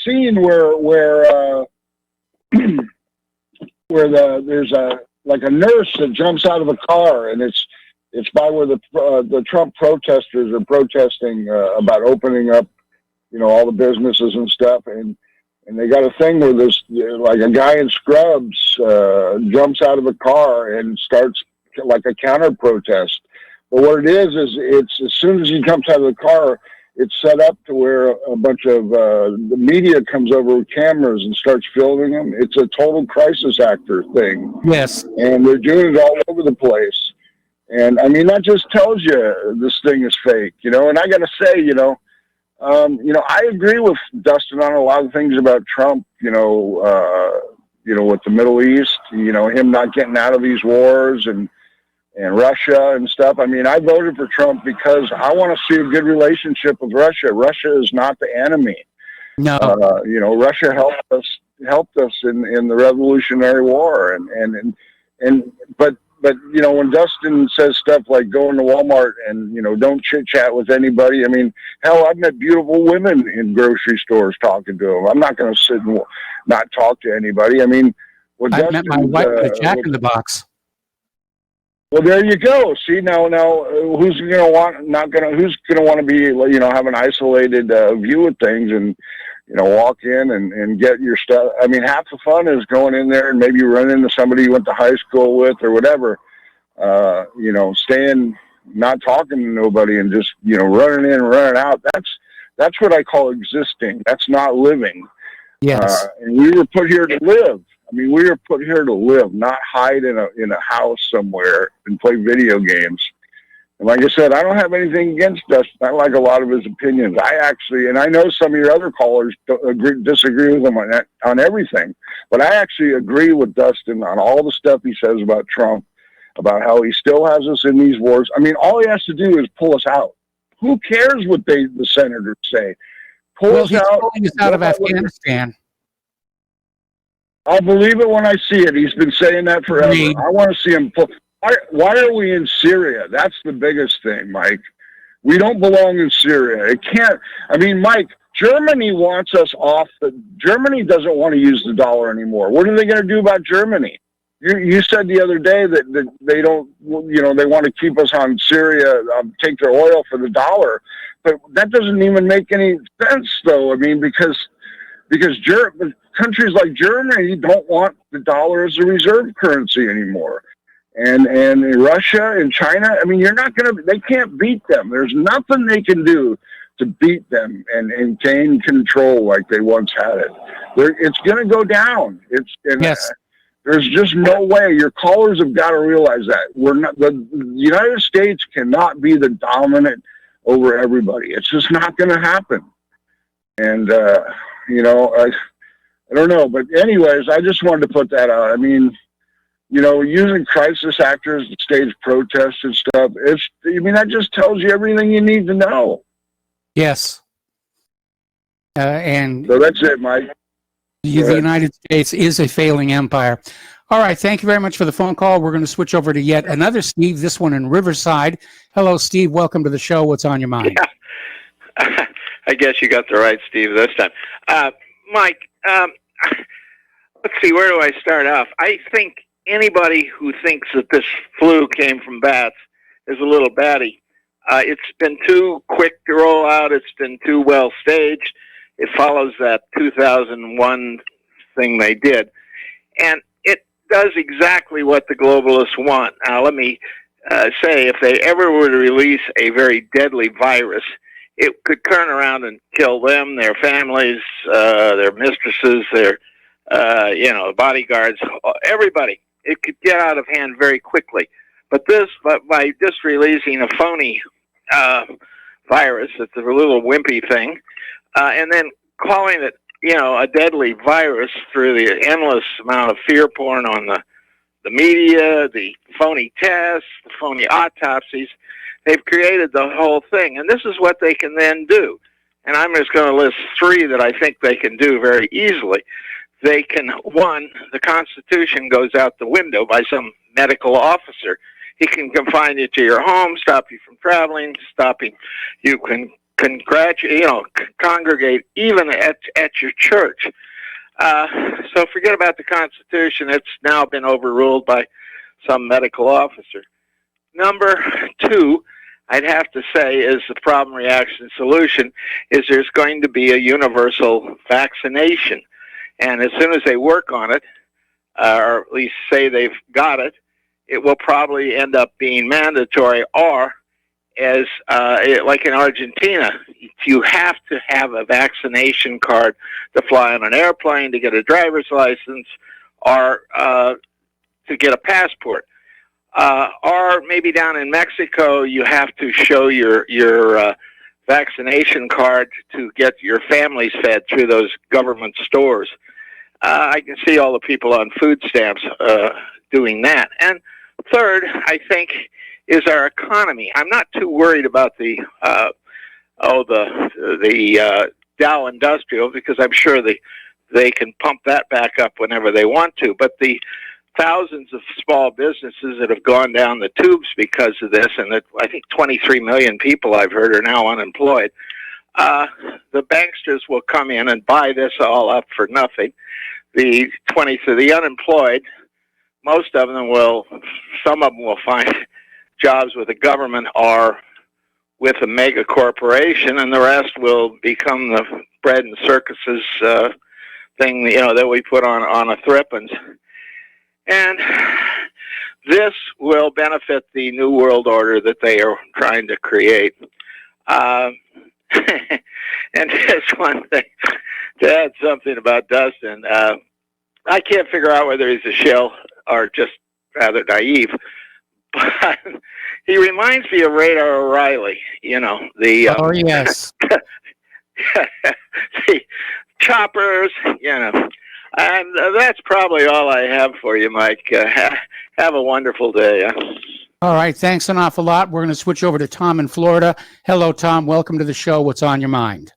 scene where there's a nurse that jumps out of a car, and it's by where the Trump protesters are protesting about opening up, all the businesses and stuff, and they got a thing where this, like a guy in scrubs jumps out of a car and starts like a counter protest. But what it is it's as soon as he jumps out of the car, it's set up to where a bunch of the media comes over with cameras and starts filming him. It's a total crisis actor thing. Yes. And they're doing it all over the place. And I mean, that just tells you this thing is fake, and I got to say, I agree with Dustin on a lot of things about Trump, with the Middle East, him not getting out of these wars and Russia and stuff. I mean, I voted for Trump because I want to see a good relationship with Russia. Russia is not the enemy. No. Russia helped us in the Revolutionary War, but when Dustin says stuff like going to Walmart and don't chit chat with anybody. I mean, hell, I've met beautiful women in grocery stores talking to them. I'm not going to sit and not talk to anybody. I mean, I met my wife with a Jack in the Box. Well, there you go. See, now, who's going to want to be, have an isolated view of things and, walk in and get your stuff. I mean, half the fun is going in there and maybe run into somebody you went to high school with or whatever, staying, not talking to nobody and just, running in and running out. That's what I call existing. That's not living. Yes. And we were put here to live. I mean, we were put here to live, not hide in a house somewhere and play video games. And like I said, I don't have anything against Dustin. I like a lot of his opinions. And I know some of your other callers disagree with him on everything, but I actually agree with Dustin on all the stuff he says about Trump, about how he still has us in these wars. I mean, all he has to do is pull us out. Who cares what the senators say? Pull us out. Pulling us out of Afghanistan. I'll believe it when I see it. He's been saying that forever. I want to see him pull. Why are we in Syria? That's the biggest thing, Mike. We don't belong in Syria. It can't. I mean, Mike, Germany wants us off. Germany doesn't want to use the dollar anymore. What are they going to do about Germany? You said the other day that they don't, they want to keep us on Syria, take their oil for the dollar. But that doesn't even make any sense, though. I mean, because countries like Germany don't want the dollar as a reserve currency anymore. And Russia and China, I mean, they can't beat them. There's nothing they can do to beat them and gain control like they once had it. It's going to go down. Yes. There's just no way. Your callers have got to realize that the United States cannot be the dominant over everybody. It's just not going to happen. And you know, I don't know, but anyways, I just wanted to put that out. I mean, you know, using crisis actors to stage protests and stuff. That just tells you everything you need to know. Yes. And so that's it, Mike. The United States is a failing empire. All right. Thank you very much for the phone call. We're going to switch over to yet another Steve, this one in Riverside. Hello, Steve. Welcome to the show. What's on your mind? Yeah. I guess you got the right Steve this time. Mike, let's see, where do I start off? I think anybody who thinks that this flu came from bats is a little batty. It's been too quick to roll out. It's been too well staged. It follows that 2001 thing they did. And it does exactly what the globalists want. Now, let me say, if they ever were to release a very deadly virus, it could turn around and kill them, their families, their mistresses, their bodyguards, everybody. It could get out of hand very quickly. But by just releasing a phony virus, it's a little wimpy thing, and then calling it, a deadly virus through the endless amount of fear porn on the media, the phony tests, the phony autopsies, they've created the whole thing. And this is what they can then do. And I'm just going to list three that I think they can do very easily. They can, one, the Constitution goes out the window by some medical officer. He can confine you to your home, stop you from traveling, you can congregate even at your church. So forget about the Constitution. It's now been overruled by some medical officer. Number two, I'd have to say, is the problem, reaction, solution, is there's going to be a universal vaccination. And as soon as they work on it, or at least say they've got it, it will probably end up being mandatory, or as like in Argentina, you have to have a vaccination card to fly on an airplane, to get a driver's license, or to get a passport. Or maybe down in Mexico, you have to show your vaccination card to get your families fed through those government stores. I can see all the people on food stamps doing that. And third, I think, is our economy. I'm not too worried about the Dow Industrial, because I'm sure they can pump that back up whenever they want to. But the thousands of small businesses that have gone down the tubes because of this, and that I think 23 million people I've heard are now unemployed. The banksters will come in and buy this all up for nothing. The unemployed, most of them some of them will find jobs with the government or with a mega corporation, and the rest will become the bread and circuses thing, that we put on a threepence. And this will benefit the new world order that they are trying to create. And just one thing, to add something about Dustin, I can't figure out whether he's a shill or just rather naive, but he reminds me of Radar O'Reilly, oh, yes. the choppers, and that's probably all I have for you, Mike. Have a wonderful day. All right. Thanks an awful lot. We're going to switch over to Tom in Florida. Hello, Tom. Welcome to the show. What's on your mind?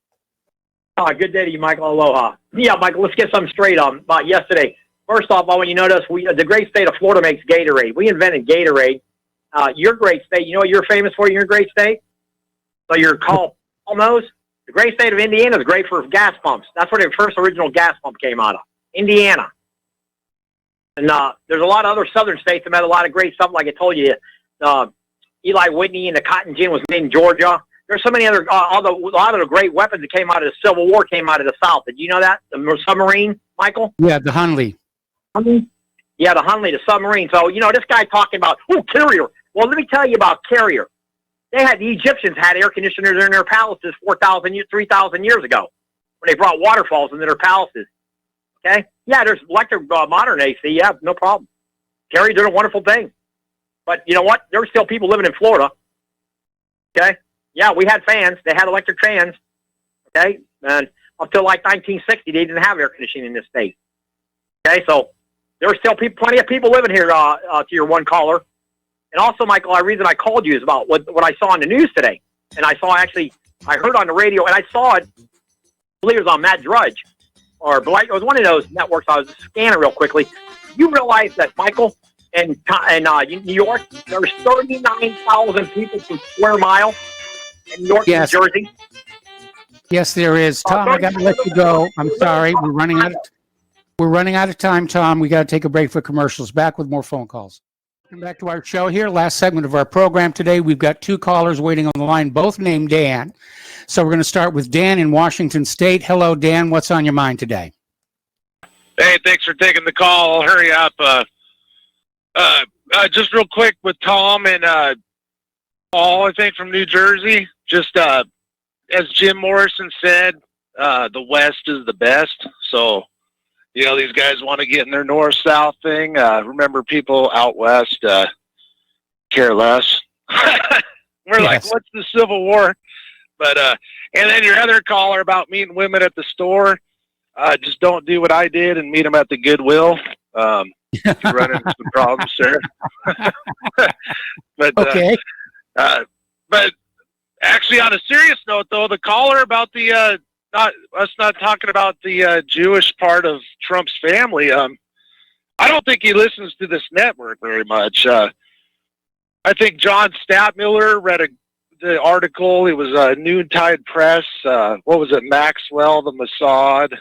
Good day to you, Michael. Aloha. Yeah, Michael, let's get something straight on about yesterday. First off, I want you to notice the great state of Florida makes Gatorade. We invented Gatorade. Your great state, you know what you're famous for in your great state? So you're called almost. The great state of Indiana is great for gas pumps. That's where the first original gas pump came out of, Indiana. And there's a lot of other southern states that had a lot of great stuff, like I told you. Eli Whitney and the cotton gin was made in Georgia. There's so many other, a lot of the great weapons that came out of the Civil War came out of the South. Did you know that? The submarine, Michael? Yeah, the Hunley. Yeah, the Hunley, the submarine. So, this guy talking about, carrier. Well, let me tell you about carrier. The Egyptians had air conditioners in their palaces 3,000 years ago, when they brought waterfalls into their palaces. Okay? Yeah, there's electric modern AC. Yeah, no problem. Terry did a wonderful thing. But you know what? There were still people living in Florida. Okay? Yeah, we had fans. They had electric fans. Okay? And up till like 1960, they didn't have air conditioning in this state. Okay? So there were still plenty of people living here, to your one caller. And also, Michael, the reason I called you is about what I saw on the news today. And I heard on the radio, and I saw it, I believe it was on Matt Drudge, or it was one of those networks. I was scanning real quickly. You realize that, Michael, in New York, there's 39,000 people per square mile in New York, yes. New Jersey? Yes, there is. Tom, I got to let you go. I'm sorry. We're running out of time, Tom. We got to take a break for commercials. Back with more phone calls. Welcome back to our show here. Last segment of our program today. We've got two callers waiting on the line, both named Dan. So we're going to start with Dan in Washington State. Hello, Dan. What's on your mind today? Hey, thanks for taking the call. I'll hurry up. Just real quick with Tom and Paul, I think, from New Jersey. Just as Jim Morrison said, the West is the best. So, you know, these guys want to get in their north-south thing. Remember, people out west care less. We're like, what's the Civil War? But and then your other caller about meeting women at the store, just don't do what I did and meet them at the Goodwill. You run into some problems, sir. But okay. But actually, on a serious note, though, the caller about the not talking about the Jewish part of Trump's family. I don't think he listens to this network very much. I think John Stadtmiller read the article. It was Noontide Press. What was it? Maxwell, the Mossad.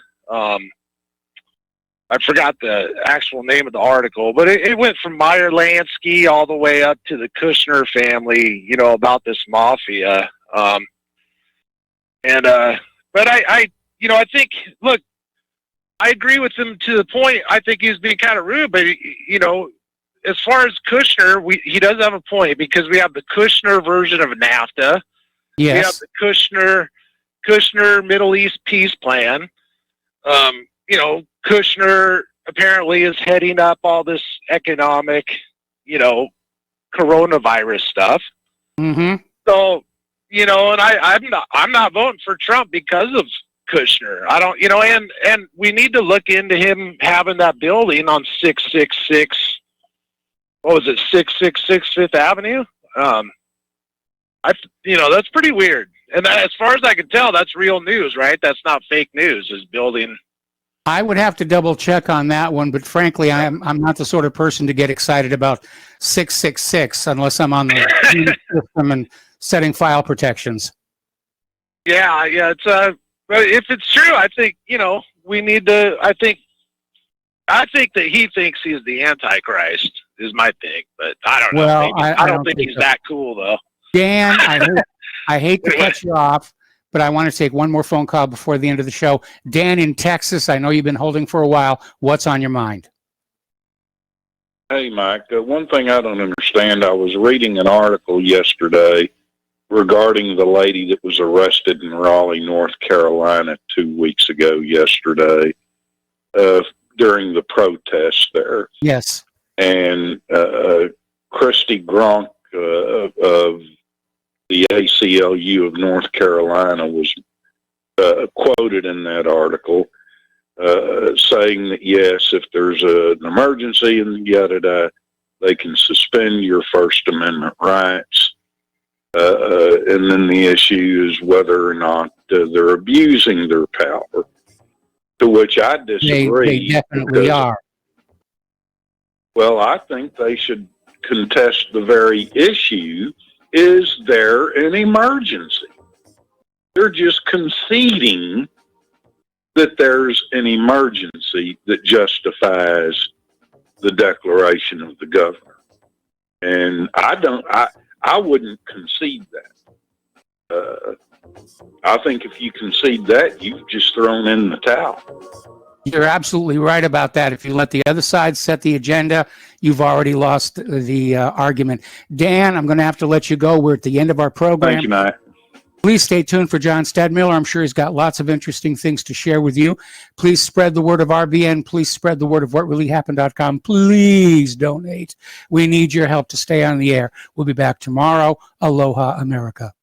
I forgot the actual name of the article, but it went from Meyer Lansky all the way up to the Kushner family, you know, about this mafia. But I think, look, I agree with him to the point. I think he's being kind of rude, but, you know, as far as Kushner, he does have a point, because we have the Kushner version of NAFTA. Yes. We have the Kushner Middle East peace plan. You know, Kushner apparently is heading up all this economic, you know, coronavirus stuff. Mm-hmm. So, you know, and I'm not voting for Trump because of Kushner. I don't, you know, and we need to look into him having that building on 666. What was it? 666 Fifth Avenue. You know, that's pretty weird. And that, as far as I can tell, that's real news, right? That's not fake news. Is building. I would have to double check on that one, but frankly, I'm not the sort of person to get excited about 666 unless I'm on the system and setting file protections. Yeah, it's but if it's true, I think, you know, we need to. I think that he thinks he's the Antichrist is my thing, but I don't know. Well, I don't think he's that cool though. Dan, I hate to cut you off, but I want to take one more phone call before the end of the show. Dan in Texas, I know you've been holding for a while. What's on your mind? Hey, Mike, one thing I don't understand, I was reading an article yesterday regarding the lady that was arrested in Raleigh, North Carolina 2 weeks ago yesterday during the protest there. Yes. And Christy Gronk of the ACLU of North Carolina was quoted in that article saying that, yes, if there's an emergency and yada, they can suspend your First Amendment rights. And then the issue is whether or not they're abusing their power, to which I disagree. They definitely are. Well, I think they should contest the very issue. Is there an emergency? They're just conceding that there's an emergency that justifies the declaration of the governor. And I wouldn't concede that. I think if you concede that, you've just thrown in the towel. You're absolutely right about that. If you let the other side set the agenda, you've already lost the argument. Dan, I'm going to have to let you go. We're at the end of our program. Thank you, Matt. Please stay tuned for John Stadmiller. I'm sure he's got lots of interesting things to share with you. Please spread the word of RBN. Please spread the word of whatreallyhappened.com. Please donate. We need your help to stay on the air. We'll be back tomorrow. Aloha, America.